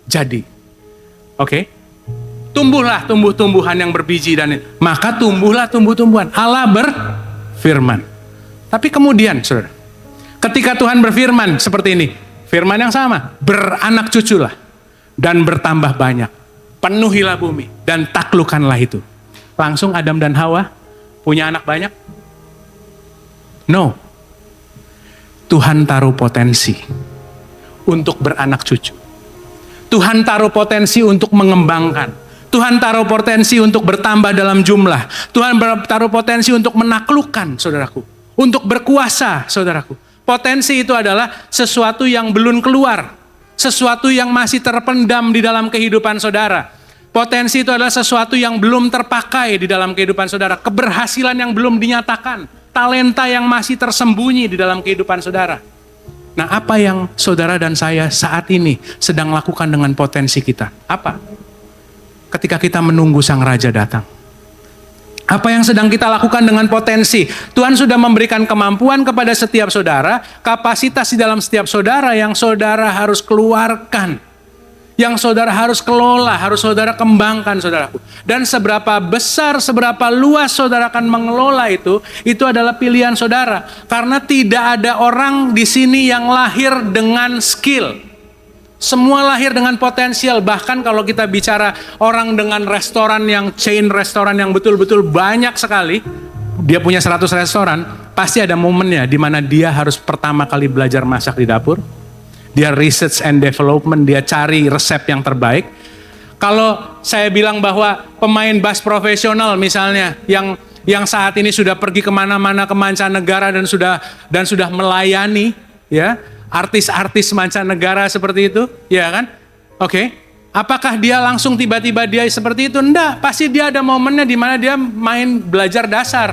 jadi. Oke, tumbuhlah tumbuh-tumbuhan yang berbiji dan maka tumbuhlah tumbuh-tumbuhan. Allah berfirman. Tapi kemudian, saudara, ketika Tuhan berfirman seperti ini, firman yang sama, beranak cuculah dan bertambah banyak. Penuhilah bumi dan taklukkanlah itu. Langsung Adam dan Hawa punya anak banyak? No. Tuhan taruh potensi untuk beranak cucu. Tuhan taruh potensi untuk mengembangkan. Tuhan taruh potensi untuk bertambah dalam jumlah. Tuhan taruh potensi untuk menaklukkan, saudaraku. Untuk berkuasa, saudaraku. Potensi itu adalah sesuatu yang belum keluar. Sesuatu yang masih terpendam di dalam kehidupan saudara. Potensi itu adalah sesuatu yang belum terpakai di dalam kehidupan saudara. Keberhasilan yang belum dinyatakan. Talenta yang masih tersembunyi di dalam kehidupan saudara. Nah, apa yang saudara dan saya saat ini sedang lakukan dengan potensi kita? Apa? Ketika kita menunggu Sang Raja datang. Apa yang sedang kita lakukan dengan potensi? Tuhan sudah memberikan kemampuan kepada setiap saudara, kapasitas di dalam setiap saudara yang saudara harus keluarkan. Yang saudara harus kelola, harus saudara kembangkan, saudaraku. Dan seberapa besar, seberapa luas saudara akan mengelola itu adalah pilihan saudara. Karena tidak ada orang di sini yang lahir dengan skill. Semua lahir dengan potensial. Bahkan kalau kita bicara orang dengan restoran yang chain restoran yang betul-betul banyak sekali, dia punya 100 restoran, pasti ada momennya di mana dia harus pertama kali belajar masak di dapur. Dia research and development, dia cari resep yang terbaik. Kalau saya bilang bahwa pemain bass profesional misalnya yang saat ini sudah pergi kemana-mana ke mancanegara dan sudah melayani, ya. Artis-artis mancanegara seperti itu, ya kan? Oke. Apakah dia langsung tiba-tiba dia seperti itu? Enggak, pasti dia ada momennya di mana dia main belajar dasar.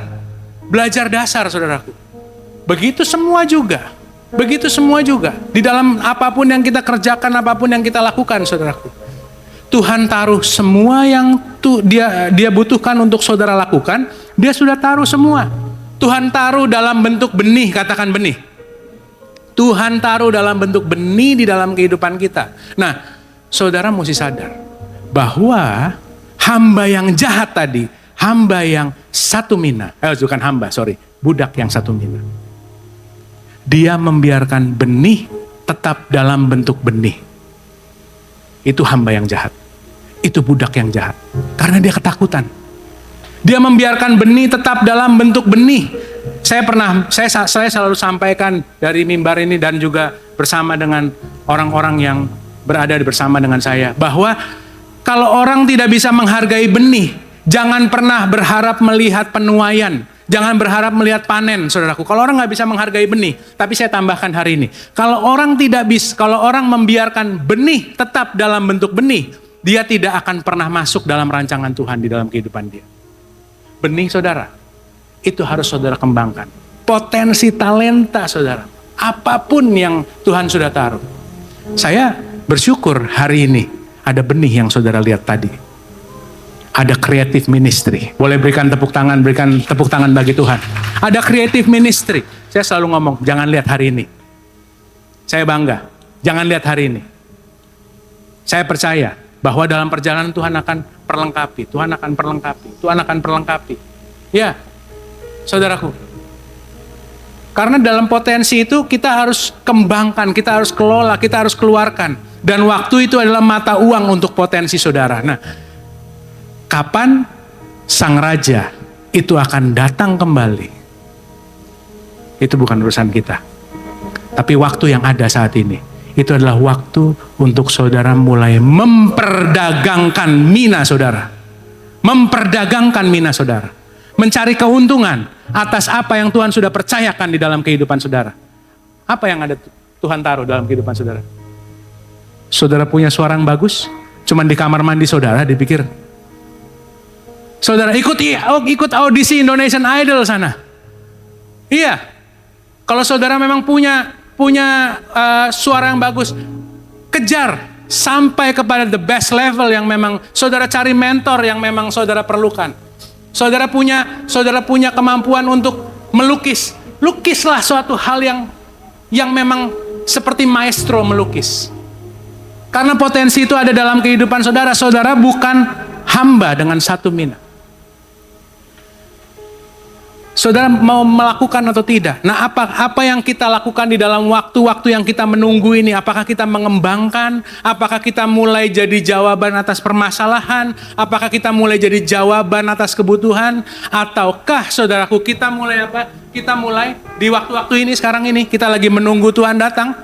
Belajar dasar, saudaraku. Begitu semua juga. Begitu semua juga. Di dalam apapun yang kita kerjakan, apapun yang kita lakukan, saudaraku. Tuhan taruh semua yang dia butuhkan untuk saudara lakukan, dia sudah taruh semua. Tuhan taruh dalam bentuk benih, katakan benih. Tuhan taruh dalam bentuk benih di dalam kehidupan kita. Nah, saudara mesti sadar bahwa hamba yang jahat tadi, hamba yang satu mina, bukan hamba, budak yang satu mina. Dia membiarkan benih tetap dalam bentuk benih. Itu hamba yang jahat. Itu budak yang jahat. Karena dia ketakutan. Dia membiarkan benih tetap dalam bentuk benih. Saya selalu sampaikan dari mimbar ini dan juga bersama dengan orang-orang yang berada bersama dengan saya, bahwa kalau orang tidak bisa menghargai benih, jangan pernah berharap melihat penuaian, jangan berharap melihat panen, saudaraku. Kalau orang nggak bisa menghargai benih, tapi saya tambahkan hari ini, kalau orang membiarkan benih tetap dalam bentuk benih, dia tidak akan pernah masuk dalam rancangan Tuhan di dalam kehidupan dia. Benih, saudara, itu harus saudara kembangkan. potensi talenta saudara. Apapun yang Tuhan sudah taruh. Saya bersyukur hari ini ada benih yang saudara lihat tadi. Ada creative ministry. Boleh berikan tepuk tangan bagi Tuhan. Ada creative ministry. Saya selalu ngomong, jangan lihat hari ini. Saya bangga, jangan lihat hari ini. Saya percaya bahwa dalam perjalanan Tuhan akan perlengkapi. Tuhan akan perlengkapi. Ya, saudaraku. Karena dalam potensi itu kita harus kembangkan, kita harus kelola, kita harus keluarkan. Dan waktu itu adalah mata uang untuk potensi saudara. Nah, kapan sang raja itu akan datang kembali? Itu bukan urusan kita. Tapi waktu yang ada saat ini, itu adalah waktu untuk saudara mulai memperdagangkan mina saudara. Memperdagangkan mina saudara. Mencari keuntungan atas apa yang Tuhan sudah percayakan di dalam kehidupan saudara. Apa yang ada Tuhan taruh dalam kehidupan saudara? Saudara punya suara yang bagus, cuman di kamar mandi saudara dipikir, saudara ikut audisi Indonesian Idol sana. Iya, kalau saudara memang punya suara yang bagus, kejar sampai kepada the best level yang memang saudara cari mentor yang memang saudara perlukan. Saudara punya kemampuan untuk melukis. Lukislah suatu hal yang memang seperti maestro melukis. Karena potensi itu ada dalam kehidupan saudara. Saudara bukan hamba dengan satu mina. Saudara mau melakukan atau tidak? Nah, apa yang kita lakukan di dalam waktu-waktu yang kita menunggu ini? Apakah kita mengembangkan? Apakah kita mulai jadi jawaban atas permasalahan? Apakah kita mulai jadi jawaban atas kebutuhan? Ataukah saudaraku kita mulai apa? Kita mulai di waktu-waktu ini, sekarang ini kita lagi menunggu Tuhan datang.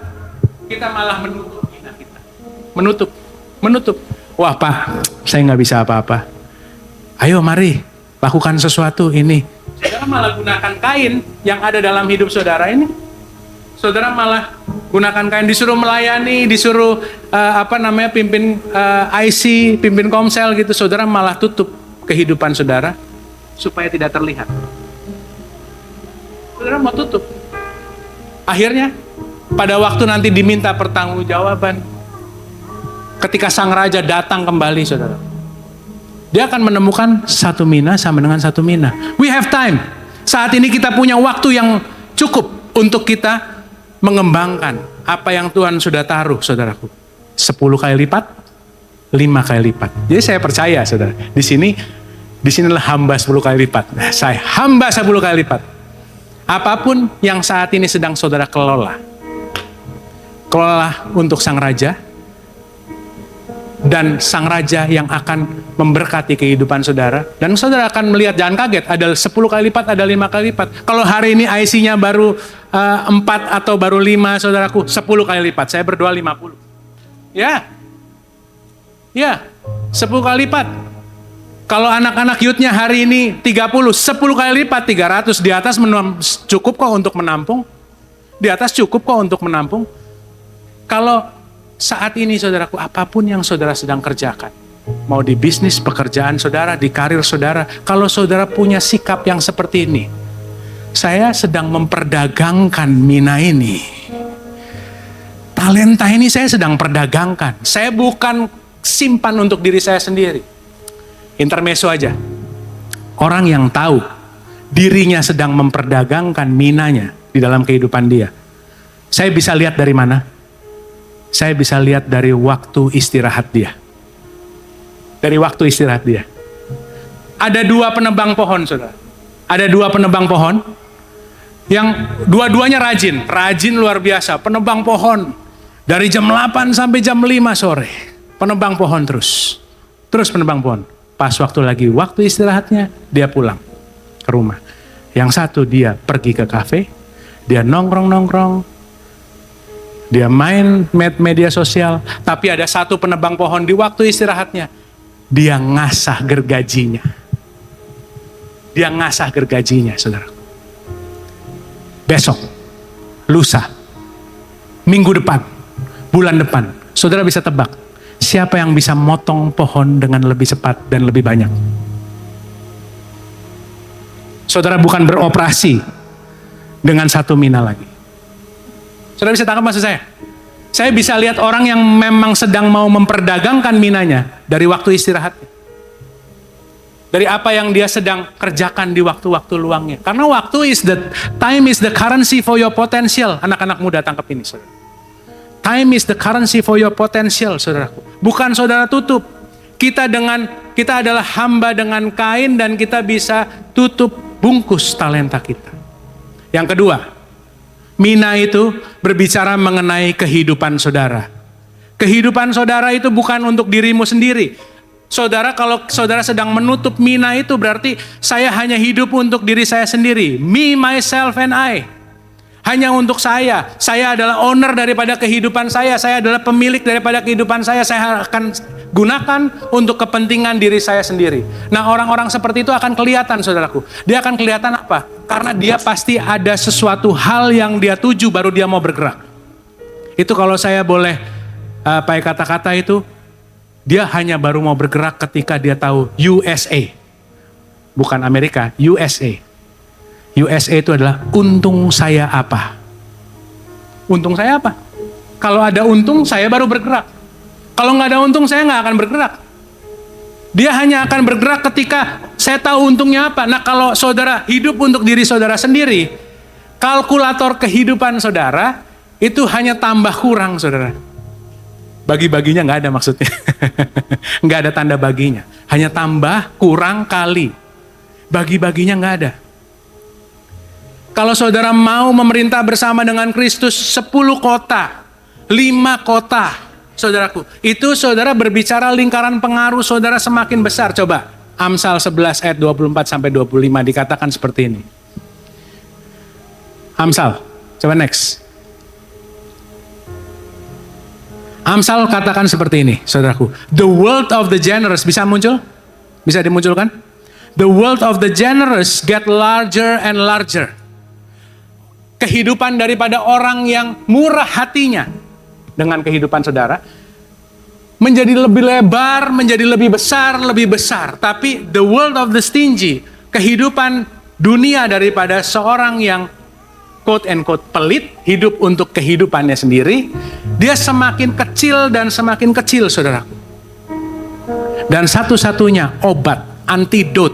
Kita malah menutup mina kita. Menutup. Wah Pak, saya nggak bisa apa-apa. Ayo mari lakukan sesuatu ini. Saudara malah gunakan kain yang ada dalam hidup saudara ini. Saudara malah gunakan kain, disuruh melayani, disuruh pimpin IC, pimpin komsel gitu. Saudara malah tutup kehidupan saudara supaya tidak terlihat. Saudara mau tutup. Akhirnya pada waktu nanti diminta pertanggungjawaban, ketika sang raja datang kembali saudara, dia akan menemukan satu mina sama dengan satu mina. We have time. Saat ini kita punya waktu yang cukup untuk kita mengembangkan apa yang Tuhan sudah taruh, saudaraku. 10 kali lipat, 5 kali lipat. Jadi saya percaya, saudara. Disinilah hamba 10 kali lipat. Saya hamba 10 kali lipat. Apapun yang saat ini sedang saudara kelola untuk sang raja. Dan sang raja yang akan memberkati kehidupan saudara. Dan saudara akan melihat, jangan kaget, ada 10 kali lipat, ada 5 kali lipat. Kalau hari ini IC-nya baru 4 atau baru 5, saudaraku, 10 kali lipat. Saya berdoa 50. Ya, 10 kali lipat. Kalau anak-anak youth-nya hari ini 30, 10 kali lipat, 300. Di atas cukup kok untuk menampung. Di atas cukup kok untuk menampung. Kalau saat ini saudaraku, apapun yang saudara sedang kerjakan, mau di bisnis, pekerjaan saudara, di karir saudara, kalau saudara punya sikap yang seperti ini, saya sedang memperdagangkan mina ini. Talenta ini saya sedang perdagangkan. Saya bukan simpan untuk diri saya sendiri. Intermezzo aja. Orang yang tahu dirinya sedang memperdagangkan minanya di dalam kehidupan dia, saya bisa lihat dari mana? Saya bisa lihat dari waktu istirahat dia. Dari waktu istirahat dia. Ada 2 penebang pohon, saudara. Ada 2 penebang pohon yang dua-duanya rajin luar biasa. Penebang pohon dari jam 8 sampai jam 5 sore. Penebang pohon terus penebang pohon. Pas waktu istirahatnya, dia pulang ke rumah. Yang satu dia pergi ke kafe, dia nongkrong, dia main media sosial, tapi ada satu penebang pohon di waktu istirahatnya, dia ngasah gergajinya. Saudara. Besok, lusa, minggu depan, bulan depan, saudara bisa tebak, siapa yang bisa motong pohon dengan lebih cepat dan lebih banyak? Saudara bukan beroperasi dengan satu mina lagi. Saudara bisa tangkap maksud saya? Saya bisa lihat orang yang memang sedang mau memperdagangkan minanya dari waktu istirahatnya. Dari apa yang dia sedang kerjakan di waktu-waktu luangnya. Karena time is the currency for your potential. Anak-anak muda tangkap ini, saudara. Time is the currency for your potential, saudaraku. Bukan saudara tutup. Kita adalah hamba dengan kain dan kita bisa tutup bungkus talenta kita. Yang kedua, mina itu berbicara mengenai kehidupan saudara. Kehidupan saudara itu bukan untuk dirimu sendiri. Saudara, kalau saudara sedang menutup mina itu berarti saya hanya hidup untuk diri saya sendiri. Me, myself, and I. Hanya untuk saya. Saya adalah owner daripada kehidupan saya. Saya adalah pemilik daripada kehidupan saya. Saya akan gunakan untuk kepentingan diri saya sendiri. Nah, orang-orang seperti itu akan kelihatan, saudaraku. Dia akan kelihatan apa? Karena dia pasti ada sesuatu hal yang dia tuju baru dia mau bergerak. Itu kalau saya boleh pakai kata-kata itu, dia hanya baru mau bergerak ketika dia tahu USA. Bukan Amerika, USA. USA itu adalah untung saya apa? Untung saya apa? Kalau ada untung, saya baru bergerak. Kalau nggak ada untung, saya nggak akan bergerak. Dia hanya akan bergerak ketika saya tahu untungnya apa. Nah, kalau saudara hidup untuk diri saudara sendiri, kalkulator kehidupan saudara itu hanya tambah kurang, saudara. Bagi-baginya nggak ada maksudnya. Nggak ada tanda baginya. Hanya tambah kurang kali. Bagi-baginya nggak ada. Kalau saudara mau memerintah bersama dengan Kristus 10 kota, 5 kota, saudaraku, itu saudara berbicara lingkaran pengaruh saudara semakin besar. Coba Amsal 11 ayat 24 sampai 25 dikatakan seperti ini. Amsal, coba next. Amsal katakan seperti ini, saudaraku. The world of the generous, bisa muncul? Bisa dimunculkan? The world of the generous get larger and larger. Kehidupan daripada orang yang murah hatinya dengan kehidupan saudara menjadi lebih lebar, menjadi lebih besar. Tapi the world of the stingy, kehidupan dunia daripada seorang yang quote and quote pelit, hidup untuk kehidupannya sendiri, dia semakin kecil dan semakin kecil, saudaraku. Dan satu-satunya obat, antidot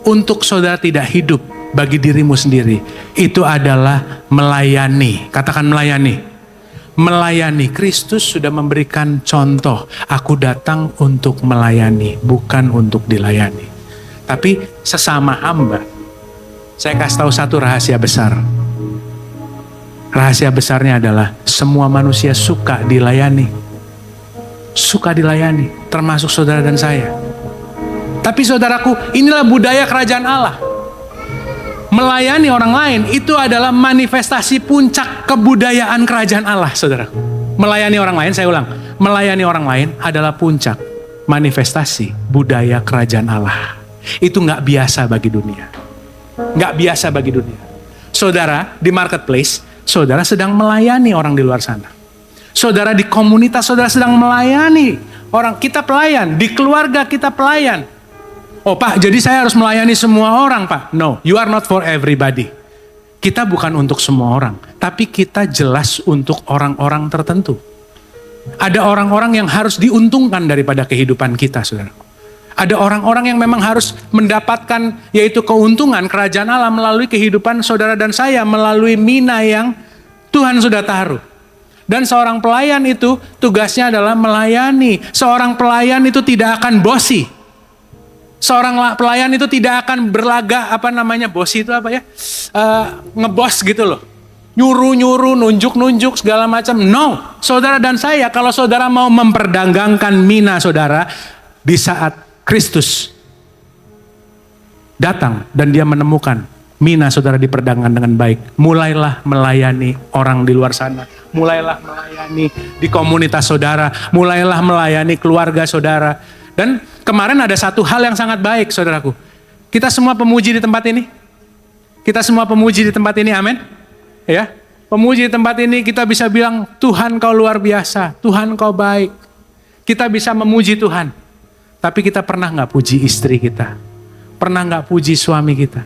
untuk saudara tidak hidup bagi dirimu sendiri, itu adalah melayani. Katakan melayani. Melayani. Kristus sudah memberikan contoh. Aku datang untuk melayani, bukan untuk dilayani. Tapi sesama hamba, saya kasih tahu satu rahasia besar. Rahasia besarnya adalah semua manusia suka dilayani. Suka dilayani, termasuk saudara dan saya. Tapi saudaraku, inilah budaya kerajaan Allah. Melayani orang lain itu adalah manifestasi puncak kebudayaan kerajaan Allah, saudara. Melayani orang lain, saya ulang. Melayani orang lain adalah puncak manifestasi budaya kerajaan Allah. Itu nggak biasa bagi dunia. Nggak biasa bagi dunia. Saudara di marketplace, saudara sedang melayani orang di luar sana. Saudara di komunitas, saudara sedang melayani orang. Kita pelayan, di keluarga kita pelayan. Oh Pak, jadi saya harus melayani semua orang Pak? No, you are not for everybody. Kita bukan untuk semua orang, tapi kita jelas untuk orang-orang tertentu. Ada orang-orang yang harus diuntungkan daripada kehidupan kita, saudara. Ada orang-orang yang memang harus mendapatkan yaitu keuntungan kerajaan Allah melalui kehidupan saudara dan saya, melalui mina yang Tuhan sudah taruh. Dan seorang pelayan itu tugasnya adalah melayani. Seorang pelayan itu tidak akan bosi. Seorang pelayan itu tidak akan berlagak, bosi itu apa ya? Ngebos gitu loh. Nyuruh-nyuruh, nunjuk-nunjuk segala macam. No, saudara dan saya kalau saudara mau memperdagangkan mina saudara di saat Kristus datang dan dia menemukan mina saudara diperdagangkan dengan baik, mulailah melayani orang di luar sana. Mulailah melayani di komunitas saudara, mulailah melayani keluarga saudara. Dan kemarin ada satu hal yang sangat baik, saudaraku. Kita semua pemuji di tempat ini. Kita semua pemuji di tempat ini, amin. Ya, pemuji di tempat ini kita bisa bilang, Tuhan kau luar biasa, Tuhan kau baik. Kita bisa memuji Tuhan. Tapi kita pernah nggak puji istri kita? Pernah nggak puji suami kita?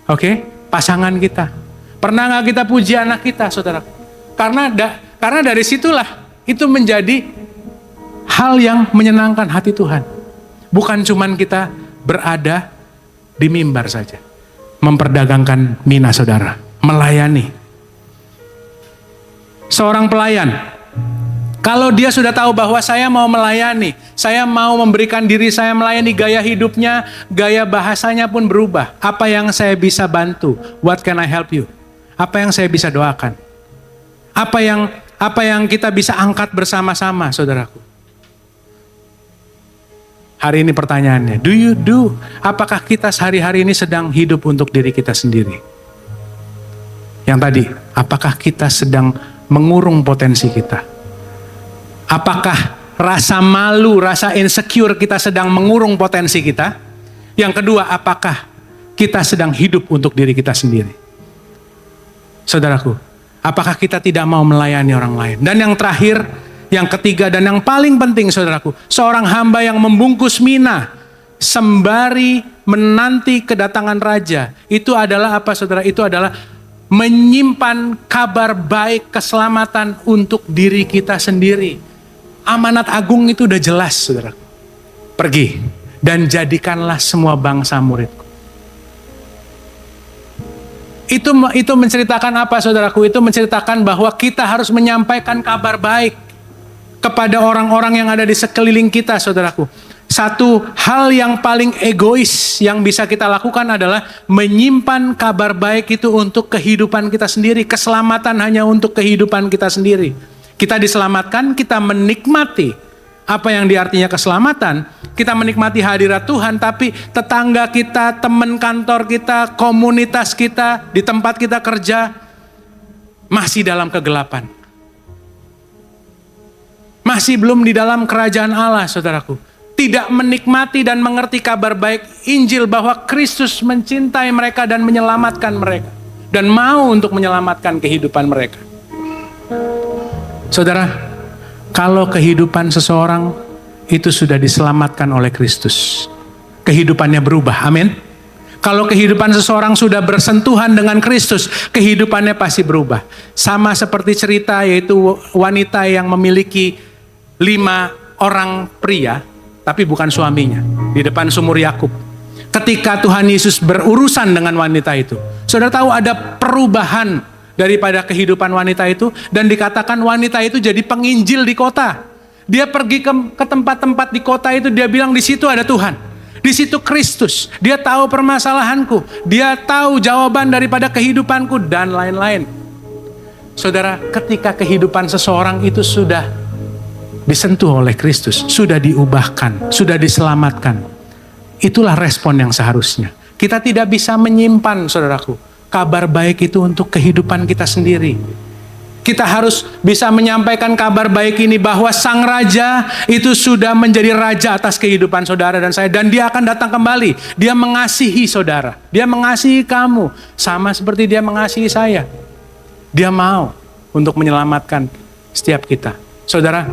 Oke, pasangan kita. Pernah nggak kita puji anak kita, saudara? Karena dari situlah itu menjadi hal yang menyenangkan hati Tuhan. Bukan cuman kita berada di mimbar saja, memperdagangkan mina, saudara, melayani. Seorang pelayan, kalau dia sudah tahu bahwa saya mau melayani, saya mau memberikan diri saya melayani, gaya hidupnya, gaya bahasanya pun berubah. Apa yang saya bisa bantu? What can I help you? Apa yang saya bisa doakan? Apa yang kita bisa angkat bersama-sama, saudaraku? Hari ini pertanyaannya, apakah kita sehari-hari ini sedang hidup untuk diri kita sendiri? Yang tadi, apakah kita sedang mengurung potensi kita? Apakah rasa malu, rasa insecure kita sedang mengurung potensi kita? Yang kedua, apakah kita sedang hidup untuk diri kita sendiri? Saudaraku, apakah kita tidak mau melayani orang lain? Dan yang terakhir, yang ketiga dan yang paling penting, saudaraku, seorang hamba yang membungkus mina sembari menanti kedatangan raja, itu adalah apa, saudara? Itu adalah menyimpan kabar baik keselamatan untuk diri kita sendiri. Amanat agung itu udah jelas, saudaraku. Pergi dan jadikanlah semua bangsa muridku. Itu menceritakan apa, saudaraku? Itu menceritakan bahwa kita harus menyampaikan kabar baik kepada orang-orang yang ada di sekeliling kita, saudaraku. Satu hal yang paling egois yang bisa kita lakukan adalah menyimpan kabar baik itu untuk kehidupan kita sendiri. Keselamatan hanya untuk kehidupan kita sendiri. Kita diselamatkan, kita menikmati apa yang diartinya keselamatan. Kita menikmati hadirat Tuhan, tapi tetangga kita, teman kantor kita, komunitas kita, di tempat kita kerja, masih dalam kegelapan. Masih belum di dalam kerajaan Allah, saudaraku. Tidak menikmati dan mengerti kabar baik Injil bahwa Kristus mencintai mereka dan menyelamatkan mereka. Dan mau untuk menyelamatkan kehidupan mereka. Saudara, kalau kehidupan seseorang itu sudah diselamatkan oleh Kristus, kehidupannya berubah, amin. Kalau kehidupan seseorang sudah bersentuhan dengan Kristus, kehidupannya pasti berubah. Sama seperti cerita, yaitu wanita yang memiliki 5 orang pria, tapi bukan suaminya, di depan sumur Yakub. Ketika Tuhan Yesus berurusan dengan wanita itu, saudara tahu ada perubahan daripada kehidupan wanita itu, dan dikatakan wanita itu jadi penginjil di kota. Dia pergi ke tempat-tempat di kota itu, dia bilang di situ ada Tuhan, di situ Kristus. Dia tahu permasalahanku, dia tahu jawaban daripada kehidupanku dan lain-lain. Saudara, ketika kehidupan seseorang itu sudah disentuh oleh Kristus, sudah diubahkan, sudah diselamatkan, itulah respon yang seharusnya. Kita tidak bisa menyimpan, saudaraku, kabar baik itu untuk kehidupan kita sendiri. Kita harus bisa menyampaikan kabar baik ini bahwa Sang Raja itu sudah menjadi Raja atas kehidupan saudara dan saya. Dan Dia akan datang kembali. Dia mengasihi saudara. Dia mengasihi kamu. Sama seperti Dia mengasihi saya. Dia mau untuk menyelamatkan setiap kita. Saudara,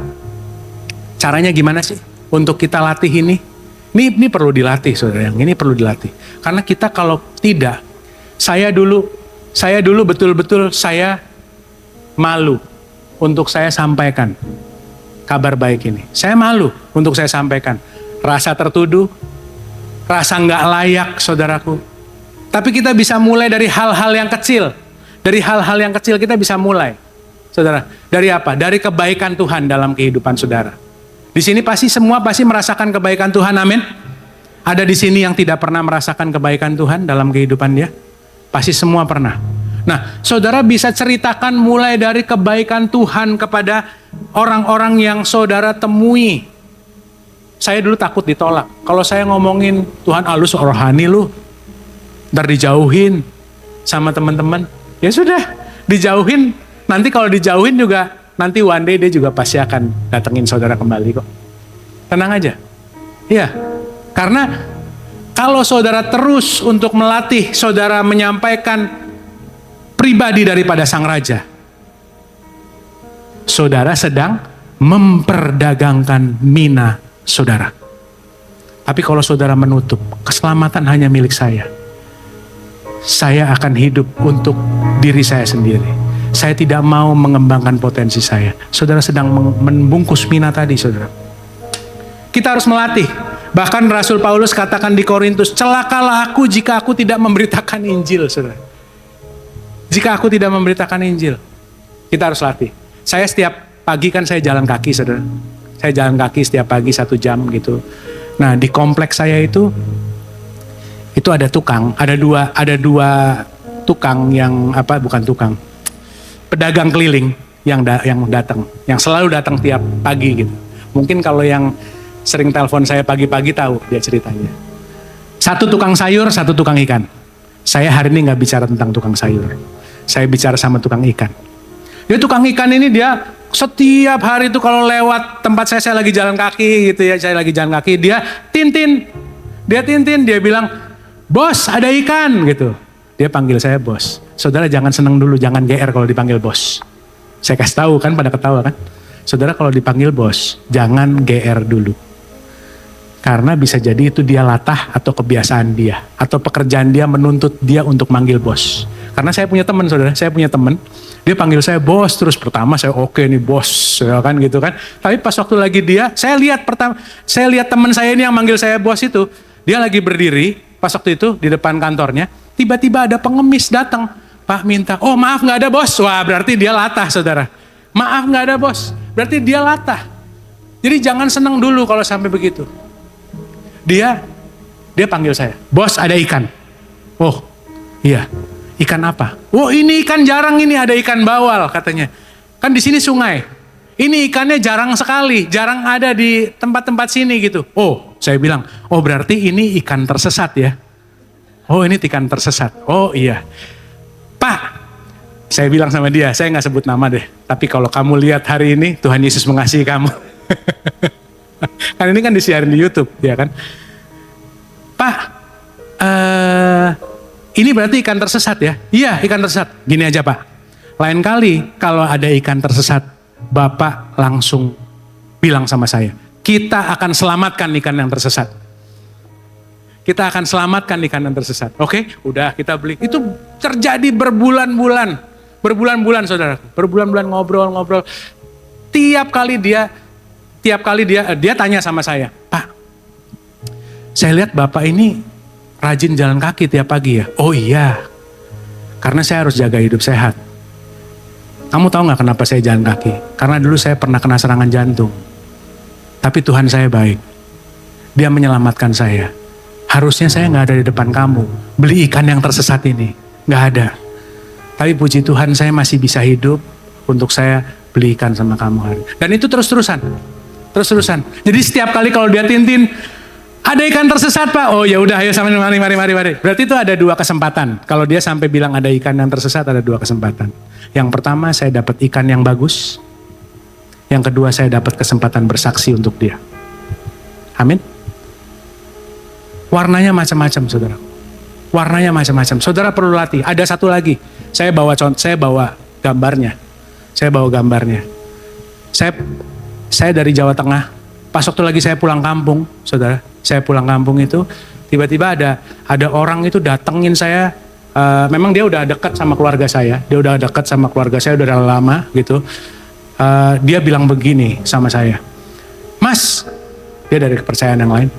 caranya gimana sih untuk kita latih ini? Ini perlu dilatih, saudara. Yang ini perlu dilatih. Karena kita kalau tidak, saya dulu betul-betul saya malu untuk saya sampaikan kabar baik ini. Saya malu untuk saya sampaikan. Rasa tertuduh, rasa nggak layak, saudaraku. Tapi kita bisa mulai dari hal-hal yang kecil. Dari hal-hal yang kecil kita bisa mulai, saudara. Dari apa? Dari kebaikan Tuhan dalam kehidupan saudara. Di sini semua pasti merasakan kebaikan Tuhan, amin. Ada di sini yang tidak pernah merasakan kebaikan Tuhan dalam kehidupan dia? Pasti semua pernah. Nah, saudara bisa ceritakan mulai dari kebaikan Tuhan kepada orang-orang yang saudara temui. Saya dulu takut ditolak. Kalau saya ngomongin Tuhan, lu rohani lu, ntar dijauhin sama teman-teman. Ya sudah, dijauhin. Nanti kalau dijauhin juga, nanti one day dia juga pasti akan datengin saudara kembali kok. Tenang aja. Iya, karena kalau saudara terus untuk melatih saudara menyampaikan pribadi daripada Sang Raja, saudara sedang memperdagangkan mina saudara. Tapi kalau saudara menutup, keselamatan hanya milik saya. saya akan hidup untuk diri saya sendiri. Saya tidak mau mengembangkan potensi saya. Saudara sedang membungkus mina tadi, saudara. Kita harus melatih. Bahkan Rasul Paulus katakan di Korintus, celakalah aku jika aku tidak memberitakan Injil, saudara. Jika aku tidak memberitakan Injil. Kita harus latih. Saya setiap pagi kan saya jalan kaki, saudara. Saya jalan kaki setiap pagi 1 jam gitu. Nah, di kompleks saya itu ada tukang, ada dua tukang yang bukan tukang, pedagang keliling yang datang, yang selalu datang tiap pagi gitu. Mungkin kalau yang sering telepon saya pagi-pagi tahu dia ceritanya. Satu tukang sayur, satu tukang ikan. Saya hari ini nggak bicara tentang tukang sayur. Saya bicara sama tukang ikan. Dia tukang ikan ini dia setiap hari itu kalau lewat tempat saya lagi jalan kaki gitu ya, saya lagi jalan kaki, dia tintin, dia bilang, bos ada ikan gitu. Dia panggil saya bos. Saudara jangan seneng dulu, jangan GR kalau dipanggil bos. Saya kasih tahu kan, pada ketawa kan. Saudara kalau dipanggil bos, jangan GR dulu. Karena bisa jadi itu dia latah atau kebiasaan dia. Atau pekerjaan dia menuntut dia untuk manggil bos. Karena saya punya teman, saudara, saya punya teman. Dia panggil saya bos terus. Pertama saya oke nih bos, ya kan gitu kan. Tapi pas waktu lagi saya lihat teman saya ini yang manggil saya bos itu. Dia lagi berdiri pas waktu itu di depan kantornya. Tiba-tiba ada pengemis datang. Pak minta, oh maaf gak ada bos. Wah berarti dia latah, saudara. Maaf gak ada bos. Berarti dia latah. Jadi jangan senang dulu kalau sampai begitu. Dia panggil saya, bos ada ikan. Oh iya, ikan apa? Oh ini ikan jarang, ini ada ikan bawal katanya. Kan di sini sungai. Ini ikannya jarang sekali, jarang ada di tempat-tempat sini gitu. Oh saya bilang, oh berarti ini ikan tersesat ya. Oh ini ikan tersesat. Oh iya. Pak, saya bilang sama dia, saya gak sebut nama deh. Tapi kalau kamu lihat hari ini, Tuhan Yesus mengasihi kamu. Kan ini kan disiarin di YouTube, ya kan? Pak, ini berarti ikan tersesat ya? Iya, ikan tersesat. Gini aja Pak, lain kali kalau ada ikan tersesat, Bapak langsung bilang sama saya, kita akan selamatkan ikan yang tersesat. Kita akan selamatkan ikan yang tersesat. Oke, udah kita beli. Itu terjadi berbulan-bulan. Berbulan-bulan saudara. Berbulan-bulan ngobrol-ngobrol. Tiap kali dia tanya sama saya, Pak, saya lihat Bapak ini rajin jalan kaki tiap pagi ya. Oh iya, karena saya harus jaga hidup sehat. Kamu tahu gak kenapa saya jalan kaki? Karena dulu saya pernah kena serangan jantung. Tapi Tuhan saya baik. Dia menyelamatkan saya. Harusnya saya gak ada di depan kamu. Beli ikan yang tersesat ini. Gak ada. Tapi puji Tuhan saya masih bisa hidup untuk saya beli ikan sama kamu hari. Dan itu terus-terusan. Terus-terusan. Jadi setiap kali kalau dia tintin, ada ikan tersesat Pak. Oh ya udah, ayo sama mari. Berarti itu ada 2 kesempatan. Kalau dia sampai bilang ada ikan yang tersesat, ada 2 kesempatan. Yang pertama saya dapat ikan yang bagus. Yang kedua saya dapat kesempatan bersaksi untuk dia. Amin. Warnanya macam-macam saudara. Warnanya macam-macam. Saudara perlu latih. Ada satu lagi. Saya bawa gambarnya. Saya dari Jawa Tengah. Pas waktu lagi saya pulang kampung, saudara. Saya pulang kampung itu, tiba-tiba ada orang itu datengin saya. Memang dia udah dekat sama keluarga saya. Udah lama gitu. Dia bilang begini sama saya. Mas, dia dari kepercayaan yang lain.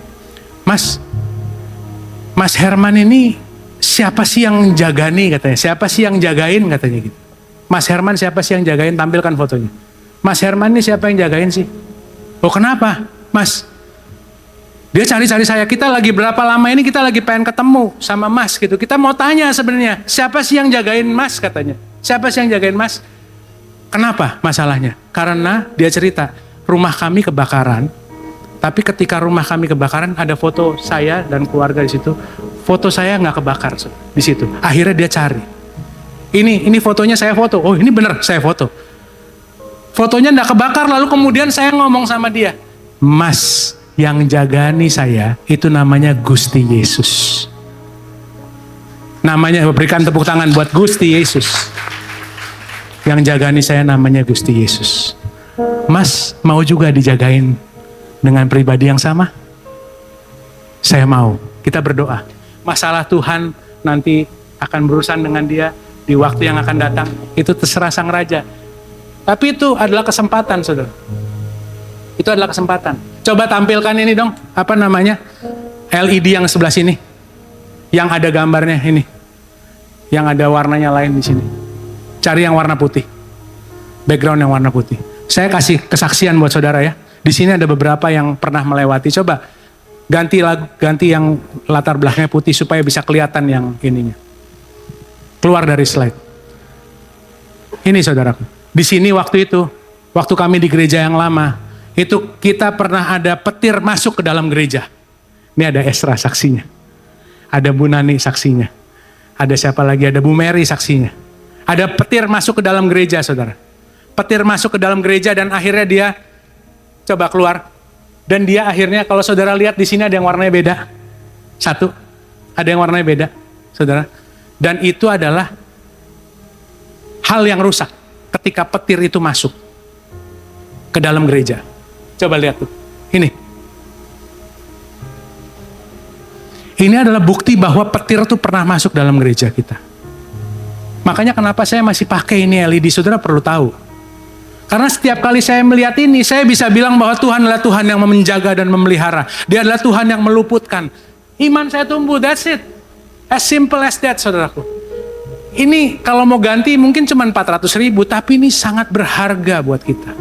Mas Herman ini siapa sih yang jagani katanya. Siapa sih yang jagain katanya gitu. Mas Herman siapa sih yang jagain, tampilkan fotonya. Mas Herman ini siapa yang jagain sih? Oh kenapa Mas? Dia cari-cari saya, kita lagi berapa lama ini kita lagi pengen ketemu sama Mas gitu. Kita mau tanya sebenarnya, siapa sih yang jagain Mas katanya. Siapa sih yang jagain Mas? Kenapa masalahnya? Karena dia cerita, rumah kami kebakaran. Tapi ketika rumah kami kebakaran ada foto saya dan keluarga di situ. Foto saya nggak kebakar di situ. Akhirnya dia cari. Ini fotonya saya foto. Oh ini bener saya foto. Fotonya nggak kebakar. Lalu kemudian saya ngomong sama dia, Mas, yang jagani saya itu namanya Gusti Yesus. Namanya, berikan tepuk tangan buat Gusti Yesus. Yang jagani saya namanya Gusti Yesus. Mas mau juga dijagain dengan pribadi yang sama? Saya mau. Kita berdoa. Masalah Tuhan nanti akan berurusan dengan dia di waktu yang akan datang. Itu terserah sang raja. Tapi itu adalah kesempatan, saudara. Itu adalah kesempatan. Coba tampilkan ini dong, apa namanya? LED yang sebelah sini. Yang ada gambarnya ini. Yang ada warnanya lain di sini. Cari yang warna putih. Background yang warna putih. Saya kasih kesaksian buat saudara ya. Di sini ada beberapa yang pernah melewati. Coba ganti yang latar belakangnya putih supaya bisa kelihatan yang ininya. Keluar dari slide. Ini saudaraku. Di sini waktu itu, waktu kami di gereja yang lama, itu kita pernah ada petir masuk ke dalam gereja. Ini ada Esra saksinya. Ada Bu Nani saksinya. Ada siapa lagi? Ada Bu Mary saksinya. Ada petir masuk ke dalam gereja, saudara. Petir masuk ke dalam gereja dan akhirnya dia coba keluar. Dan dia akhirnya kalau saudara lihat di sini ada yang warnanya beda. Satu, ada yang warnanya beda, saudara. Dan itu adalah hal yang rusak ketika petir itu masuk ke dalam gereja. Coba lihat tuh, ini. Ini adalah bukti bahwa petir itu pernah masuk dalam gereja kita. Makanya kenapa saya masih pakai ini LED, saudara perlu tahu. Karena setiap kali saya melihat ini, saya bisa bilang bahwa Tuhan adalah Tuhan yang menjaga dan memelihara. Dia adalah Tuhan yang meluputkan. Iman saya tumbuh, that's it. As simple as that, saudaraku. Ini kalau mau ganti mungkin cuma 400.000, tapi ini sangat berharga buat kita.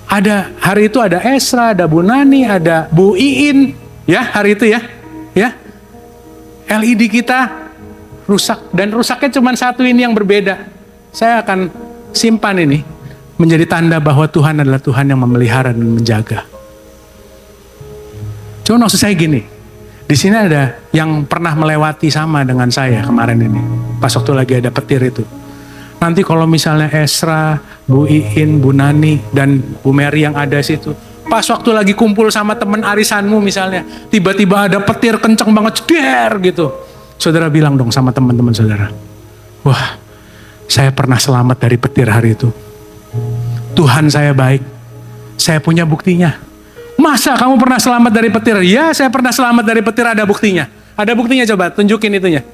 Ada hari itu ada Esra, ada Bu Nani, ada Bu Iin, ya hari itu ya. LED kita rusak dan rusaknya cuma satu ini yang berbeda. Saya akan simpan ini menjadi tanda bahwa Tuhan adalah Tuhan yang memelihara dan menjaga. Cuma maksud saya gini, di sini ada yang pernah melewati sama dengan saya kemarin ini, pas waktu lagi ada petir itu. Nanti kalau misalnya Esra, Bu Iin, Bu Nani, dan Bu Mary yang ada situ, pas waktu lagi kumpul sama teman arisanmu misalnya, tiba-tiba ada petir kenceng banget, ceder gitu. Saudara bilang dong sama teman-teman saudara, wah, saya pernah selamat dari petir hari itu. Tuhan saya baik. Saya punya buktinya. Masa kamu pernah selamat dari petir? Ya, saya pernah selamat dari petir, ada buktinya. Ada buktinya, coba tunjukin itunya.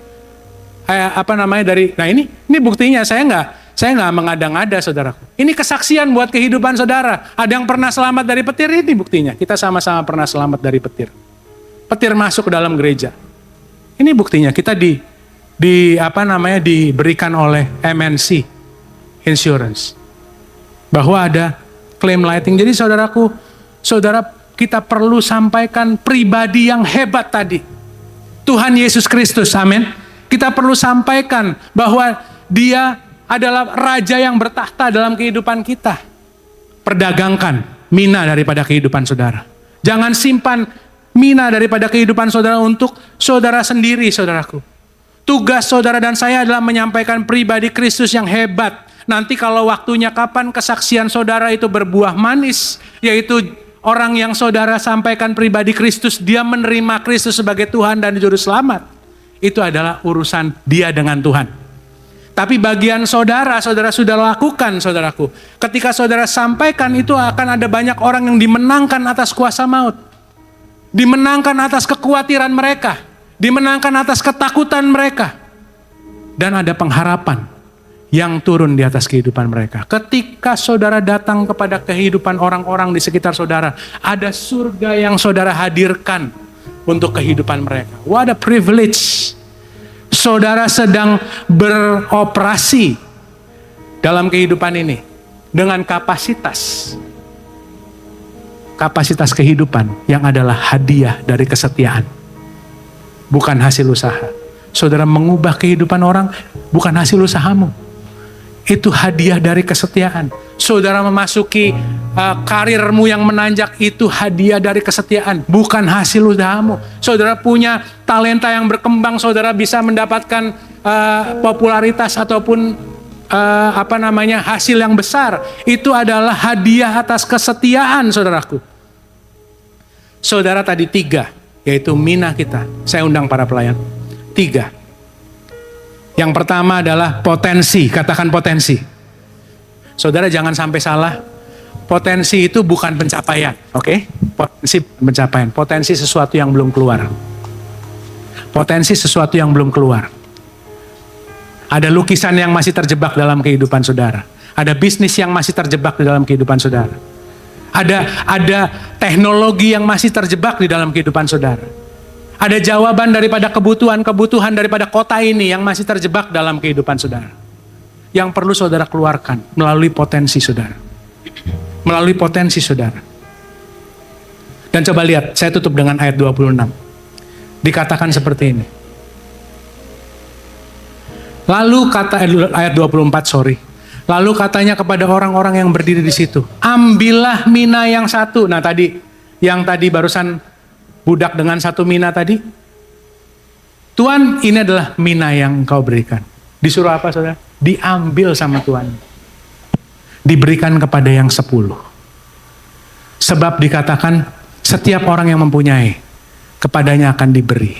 Apa namanya dari, nah ini buktinya. Saya nggak mengada-ngada, saudaraku. Ini kesaksian buat kehidupan saudara. Ada yang pernah selamat dari petir, ini buktinya. Kita sama-sama pernah selamat dari petir. Petir masuk ke dalam gereja. Ini buktinya. Kita diberikan oleh MNC Insurance bahwa ada claim lighting. Jadi saudaraku, kita perlu sampaikan pribadi yang hebat tadi, Tuhan Yesus Kristus, amin. Kita perlu sampaikan bahwa dia adalah raja yang bertahta dalam kehidupan kita. Perdagangkan mina daripada kehidupan saudara. Jangan simpan mina daripada kehidupan saudara untuk saudara sendiri, saudaraku. Tugas saudara dan saya adalah menyampaikan pribadi Kristus yang hebat. Nanti kalau waktunya kapan kesaksian saudara itu berbuah manis, yaitu orang yang saudara sampaikan pribadi Kristus, dia menerima Kristus sebagai Tuhan dan Juru Selamat. Itu adalah urusan dia dengan Tuhan. Tapi bagian saudara sudah lakukan, saudaraku. Ketika saudara sampaikan itu akan ada banyak orang yang dimenangkan atas kuasa maut. Dimenangkan atas kekhawatiran mereka. Dimenangkan atas ketakutan mereka. Dan ada pengharapan yang turun di atas kehidupan mereka. Ketika saudara datang kepada kehidupan orang-orang di sekitar saudara, ada surga yang saudara hadirkan untuk kehidupan mereka. What a privilege. Saudara sedang beroperasi dalam kehidupan ini dengan kapasitas kehidupan yang adalah hadiah dari kesetiaan. Bukan hasil usaha. Saudara mengubah kehidupan orang bukan hasil usahamu. Itu hadiah dari kesetiaan. Saudara memasuki karirmu yang menanjak, itu hadiah dari kesetiaan, bukan hasil usahamu. Saudara punya talenta yang berkembang, saudara bisa mendapatkan popularitas ataupun hasil yang besar. Itu adalah hadiah atas kesetiaan, saudaraku. Saudara tadi 3, yaitu mina kita. Saya undang para pelayan. 3. Yang pertama adalah potensi, katakan potensi. Saudara jangan sampai salah, potensi itu bukan pencapaian, oke? Potensi pencapaian, potensi sesuatu yang belum keluar. Potensi sesuatu yang belum keluar. Ada lukisan yang masih terjebak dalam kehidupan saudara. Ada bisnis yang masih terjebak di dalam kehidupan saudara. Ada teknologi yang masih terjebak di dalam kehidupan saudara. Ada jawaban daripada kebutuhan daripada kota ini yang masih terjebak dalam kehidupan saudara. Yang perlu saudara keluarkan melalui potensi saudara. Melalui potensi saudara. Dan coba lihat, saya tutup dengan ayat 26. Dikatakan seperti ini. Lalu kata ayat 24, Lalu katanya kepada orang-orang yang berdiri di situ, ambillah mina yang satu. Nah yang tadi barusan budak dengan satu mina tadi. Tuhan, ini adalah mina yang kau berikan. Disuruh apa saudara? Diambil sama Tuhan. Diberikan kepada yang 10. Sebab dikatakan setiap orang yang mempunyai, kepadanya akan diberi.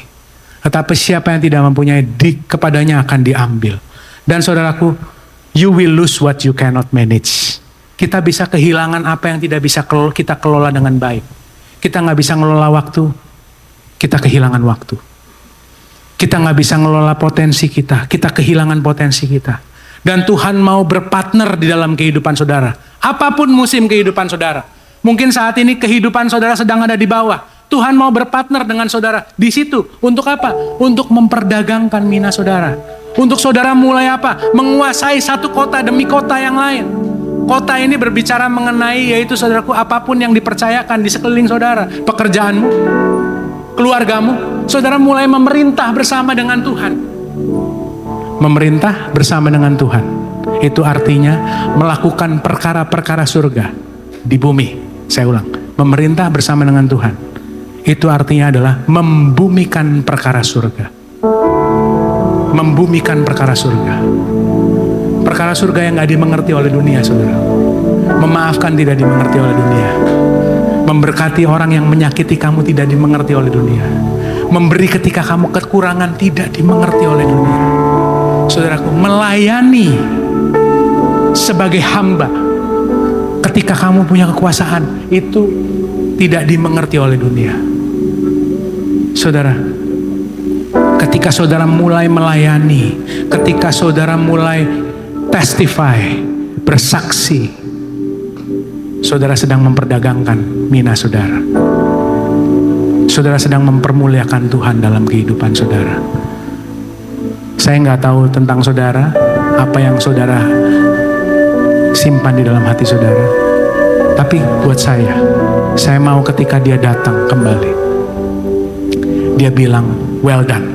Tetapi siapa yang tidak mempunyai, kepadanya akan diambil. Dan saudaraku, you will lose what you cannot manage. Kita bisa kehilangan apa yang tidak bisa kita kelola dengan baik. Kita nggak bisa ngelola waktu, kita kehilangan waktu. Kita nggak bisa ngelola potensi kita kehilangan potensi kita. Dan Tuhan mau berpartner di dalam kehidupan saudara. Apapun musim kehidupan saudara. Mungkin saat ini kehidupan saudara sedang ada di bawah. Tuhan mau berpartner dengan saudara di situ. Untuk apa? Untuk memperdagangkan mina saudara. Untuk saudara mulai apa? Menguasai satu kota demi kota yang lain. Kota ini berbicara mengenai yaitu saudaraku apapun yang dipercayakan di sekeliling saudara. Pekerjaanmu, keluargamu. Saudara mulai memerintah bersama dengan Tuhan. Memerintah bersama dengan Tuhan. Itu artinya melakukan perkara-perkara surga di bumi. Saya ulang. Memerintah bersama dengan Tuhan. Itu artinya adalah membumikan perkara surga. Membumikan perkara surga. Perkara surga yang gak dimengerti oleh dunia, saudara. Memaafkan tidak dimengerti oleh dunia. Memberkati orang yang menyakiti kamu tidak dimengerti oleh dunia. Memberi ketika kamu kekurangan tidak dimengerti oleh dunia. Saudaraku, melayani sebagai hamba ketika kamu punya kekuasaan itu tidak dimengerti oleh dunia. Saudara, ketika saudara mulai melayani, ketika saudara mulai testify, bersaksi, saudara sedang memperdagangkan mina saudara. Saudara sedang mempermuliakan Tuhan dalam kehidupan saudara. Saya nggak tahu tentang saudara, apa yang saudara simpan di dalam hati saudara. Tapi buat saya mau ketika dia datang kembali, dia bilang, well done,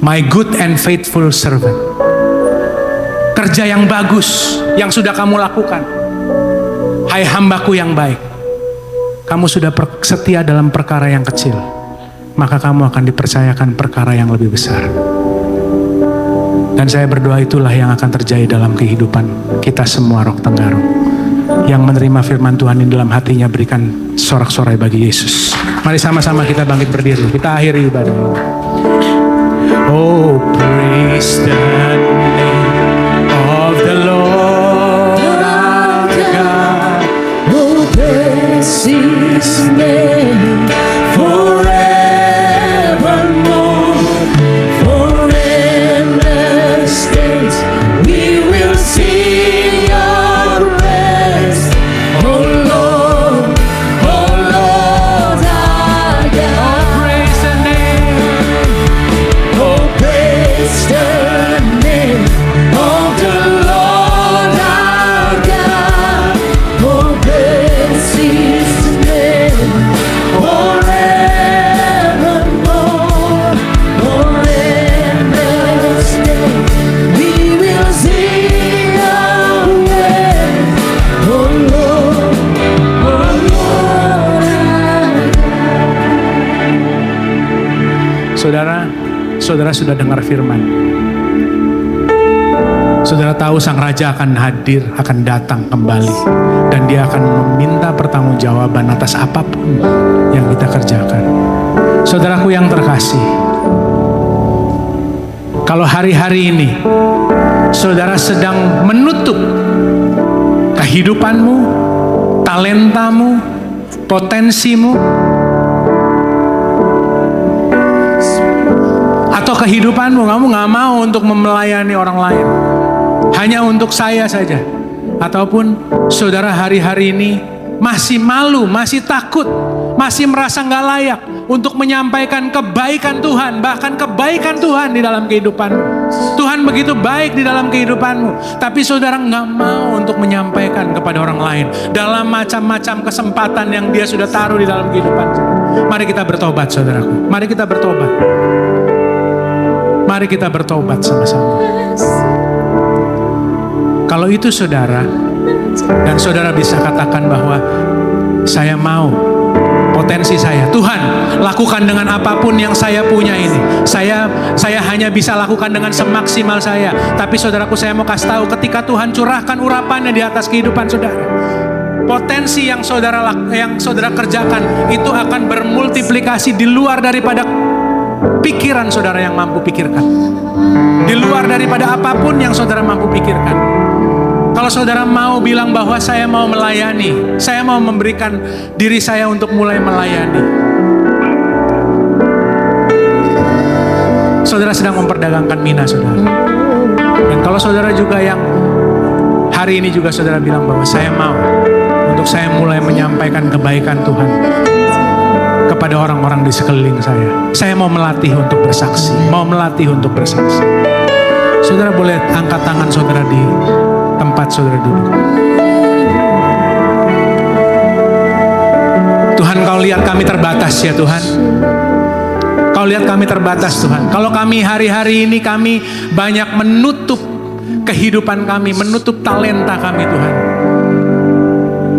my good and faithful servant. Kerja yang bagus yang sudah kamu lakukan, hai hambaku yang baik. Kamu sudah setia dalam perkara yang kecil, maka kamu akan dipercayakan perkara yang lebih besar. Dan saya berdoa itulah yang akan terjadi dalam kehidupan kita semua Rock Tenggarong. Yang menerima firman Tuhan ini dalam hatinya, berikan sorak-sorai bagi Yesus. Mari sama-sama kita bangkit berdiri. Kita akhiri ibadah ini. Oh, praise the name of the Lord our God. Oh, bless His name forevermore. For endless days we will sing your praise. Oh Lord our God. Praise the name. Oh, praise the name of the Lord our God. Oh, bless His name forevermore. For endless days we will sing your praise. Oh Lord our Saudara sudah dengar firman. Saudara tahu sang raja akan hadir, akan datang kembali. Dan dia akan meminta pertanggungjawaban atas apapun yang kita kerjakan. Saudaraku yang terkasih, kalau hari-hari ini saudara sedang menutup kehidupanmu, talentamu, potensimu, moto kehidupanmu, kamu gak mau untuk melayani orang lain, hanya untuk saya saja. Ataupun saudara hari-hari ini masih malu, masih takut, masih merasa gak layak untuk menyampaikan kebaikan Tuhan, bahkan kebaikan Tuhan di dalam kehidupanmu. Tuhan begitu baik di dalam kehidupanmu, tapi saudara gak mau untuk menyampaikan kepada orang lain dalam macam-macam kesempatan yang Dia sudah taruh di dalam kehidupan. Mari kita bertobat, saudaraku. Mari kita bertobat. Mari kita bertobat sama-sama. Kalau itu saudara, dan saudara bisa katakan bahwa saya mau potensi saya, Tuhan lakukan dengan apapun yang saya punya ini. Saya hanya bisa lakukan dengan semaksimal saya. Tapi saudaraku, saya mau kasih tahu, ketika Tuhan curahkan urapannya di atas kehidupan saudara, potensi yang saudara kerjakan itu akan bermultiplikasi di luar daripada pikiran saudara yang mampu pikirkan. Di luar daripada apapun yang saudara mampu pikirkan. Kalau saudara mau bilang bahwa saya mau melayani, saya mau memberikan diri saya untuk mulai melayani. Saudara sedang memperdagangkan mina saudara. Dan kalau saudara juga yang hari ini juga saudara bilang bahwa saya mau untuk saya mulai menyampaikan kebaikan Tuhan kepada orang-orang di sekeliling saya. Saya mau melatih untuk bersaksi, mau melatih untuk bersaksi. Saudara boleh angkat tangan saudara di tempat saudara duduk. Tuhan, Kau lihat kami terbatas ya Tuhan. Kau lihat kami terbatas Tuhan. Kalau kami hari-hari ini kami banyak menutup kehidupan kami, menutup talenta kami Tuhan.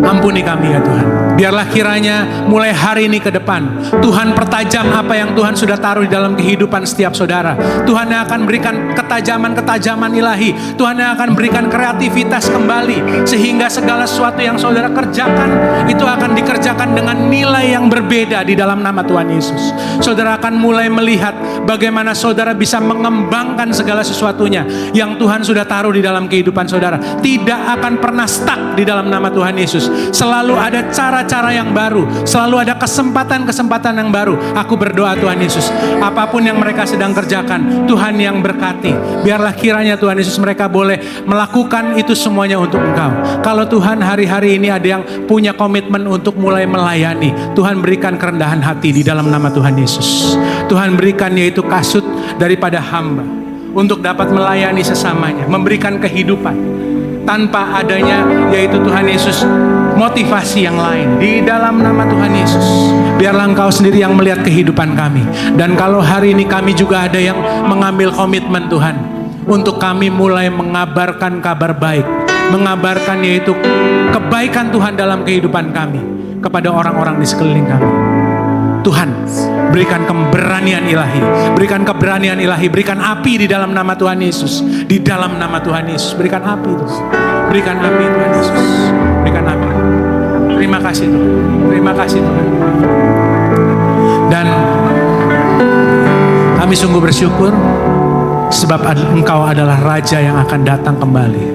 Ampuni kami ya Tuhan. Biarlah kiranya mulai hari ini ke depan Tuhan pertajam apa yang Tuhan sudah taruh di dalam kehidupan setiap saudara. Tuhan yang akan berikan ketajaman-ketajaman ilahi. Tuhan yang akan berikan kreativitas kembali, sehingga segala sesuatu yang saudara kerjakan itu akan dikerjakan dengan nilai yang berbeda di dalam nama Tuhan Yesus. Saudara akan mulai melihat bagaimana saudara bisa mengembangkan segala sesuatunya yang Tuhan sudah taruh di dalam kehidupan saudara. Tidak akan pernah stuck di dalam nama Tuhan Yesus. Selalu ada cara-cara yang baru, selalu ada kesempatan-kesempatan yang baru. Aku berdoa Tuhan Yesus, apapun yang mereka sedang kerjakan, Tuhan yang berkati. Biarlah kiranya Tuhan Yesus mereka boleh melakukan itu semuanya untuk Engkau. Kalau Tuhan hari-hari ini ada yang punya komitmen untuk mulai melayani, Tuhan berikan kerendahan hati di dalam nama Tuhan Yesus. Tuhan berikan yaitu kasut daripada hamba untuk dapat melayani sesamanya, memberikan kehidupan tanpa adanya yaitu Tuhan Yesus motivasi yang lain di dalam nama Tuhan Yesus. Biarlah Engkau sendiri yang melihat kehidupan kami. Dan kalau hari ini kami juga ada yang mengambil komitmen Tuhan untuk kami mulai mengabarkan kabar baik, mengabarkan yaitu kebaikan Tuhan dalam kehidupan kami kepada orang-orang di sekeliling kami. Tuhan, berikan keberanian ilahi, berikan keberanian ilahi, berikan api di dalam nama Tuhan Yesus, di dalam nama Tuhan Yesus, berikan api Tuhan, berikan api Tuhan Yesus, berikan api. Terima kasih Tuhan, terima kasih Tuhan. Dan kami sungguh bersyukur sebab Engkau adalah Raja yang akan datang kembali,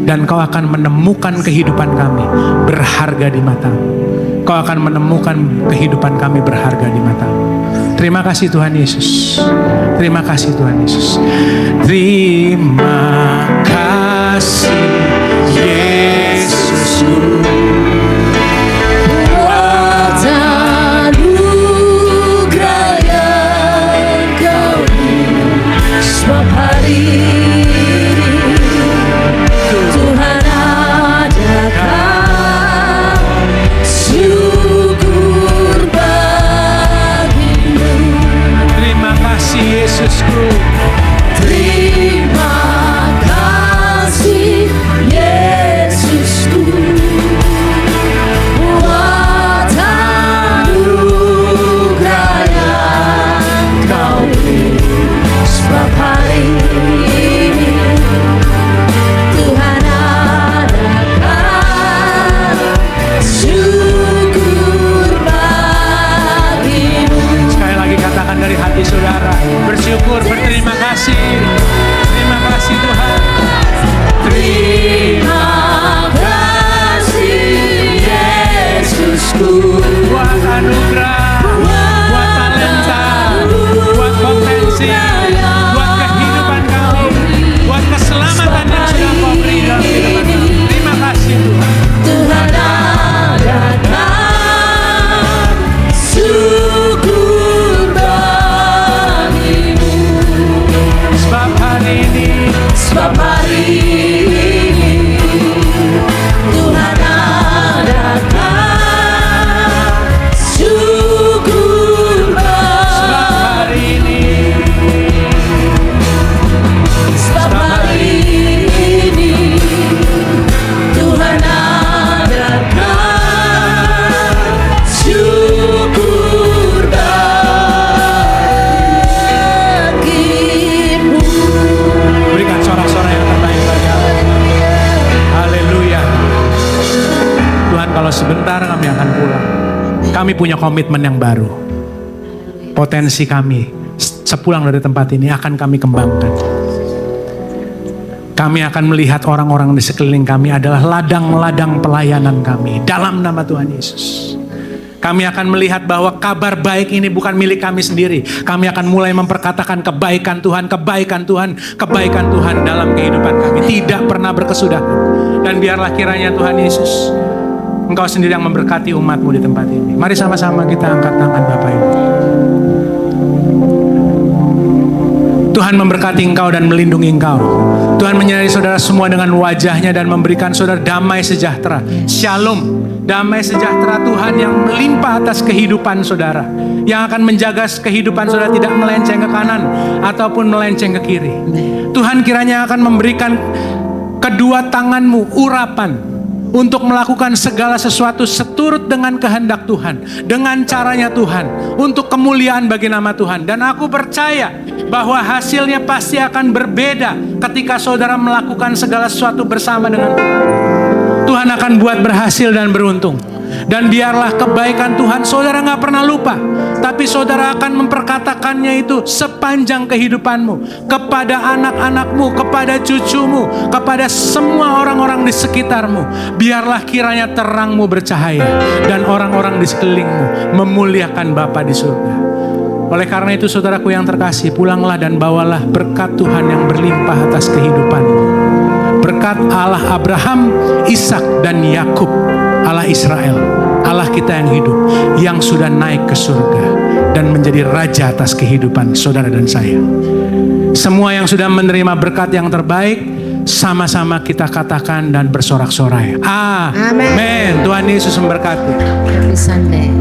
dan Kau akan menemukan kehidupan kami berharga di mata-Mu. Kau akan menemukan kehidupan kami berharga di mata-Mu. Terima kasih Tuhan Yesus. Terima kasih Tuhan Yesus. Terima kasih Yesus. Buat anugerah yang Kau beri, sebab hari ini Tuhan adakan syukur bagimu. Terima kasih Yesusku. Terima kasih Yesusku. Buat anugerah yang Kau beri, sebab hari ini Tuhan adakan syukur bagimu. Sekali lagi katakan dari hati saudara, bersyukur, berterima kasih. Terima kasih Tuhan. Terima kasih Yesusku. Buat anugerah, buat talenta, buat potensi. kasih buat kehidupan kami, buat keselamatan yang sudah Kau beri dalam kehidupan kami. Terima kasih Tuhan. Tuhan adakan syukur bagimu. Sebab hari ini Tuhan adakan syukur bagimu. Sebab hari ini Tuhan adakan syukur bagimu. berikan sorak-sorai yang terbaik bagi Allah. Haleluya. Tuhan, kalau sebentar kami akan pulang, kami punya komitmen yang baru. Potensi kami sepulang dari tempat ini akan kami kembangkan. Kami akan melihat orang-orang di sekeliling kami adalah ladang-ladang pelayanan kami dalam nama Tuhan Yesus. Kami akan melihat bahwa kabar baik ini bukan milik kami sendiri. Kami akan mulai memperkatakan kebaikan Tuhan, kebaikan Tuhan, kebaikan Tuhan dalam kehidupan kami. Tidak pernah berkesudahan. Dan biarlah kiranya Tuhan Yesus, Engkau sendiri yang memberkati umat-Mu di tempat ini. Mari sama-sama kita angkat tangan Bapak Ibu. Tuhan memberkati engkau dan melindungi engkau. Tuhan menyertai saudara semua dengan wajahnya dan memberikan saudara damai sejahtera. Shalom. Damai sejahtera Tuhan yang melimpah atas kehidupan saudara, yang akan menjaga kehidupan saudara tidak melenceng ke kanan ataupun melenceng ke kiri. Tuhan kiranya akan memberikan kedua tanganmu urapan untuk melakukan segala sesuatu seturut dengan kehendak Tuhan, dengan caranya Tuhan, untuk kemuliaan bagi nama Tuhan. Dan aku percaya bahwa hasilnya pasti akan berbeda ketika saudara melakukan segala sesuatu bersama dengan Tuhan. Tuhan akan buat berhasil dan beruntung. Dan biarlah kebaikan Tuhan saudara gak pernah lupa, tapi saudara akan memperkatakannya itu sepanjang kehidupanmu, kepada anak-anakmu, kepada cucumu, kepada semua orang-orang di sekitarmu. Biarlah kiranya terangmu bercahaya dan orang-orang di sekelilingmu memuliakan Bapa di surga. Oleh karena itu saudaraku yang terkasih, pulanglah dan bawalah berkat Tuhan yang berlimpah atas kehidupanmu. Berkat Allah Abraham, Ishak dan Yakub, Allah Israel, Allah kita yang hidup, yang sudah naik ke surga dan menjadi raja atas kehidupan saudara dan saya. Semua yang sudah menerima berkat yang terbaik, sama-sama kita katakan dan bersorak-sorai. Amin. Tuhan Yesus memberkati. Happy Sunday.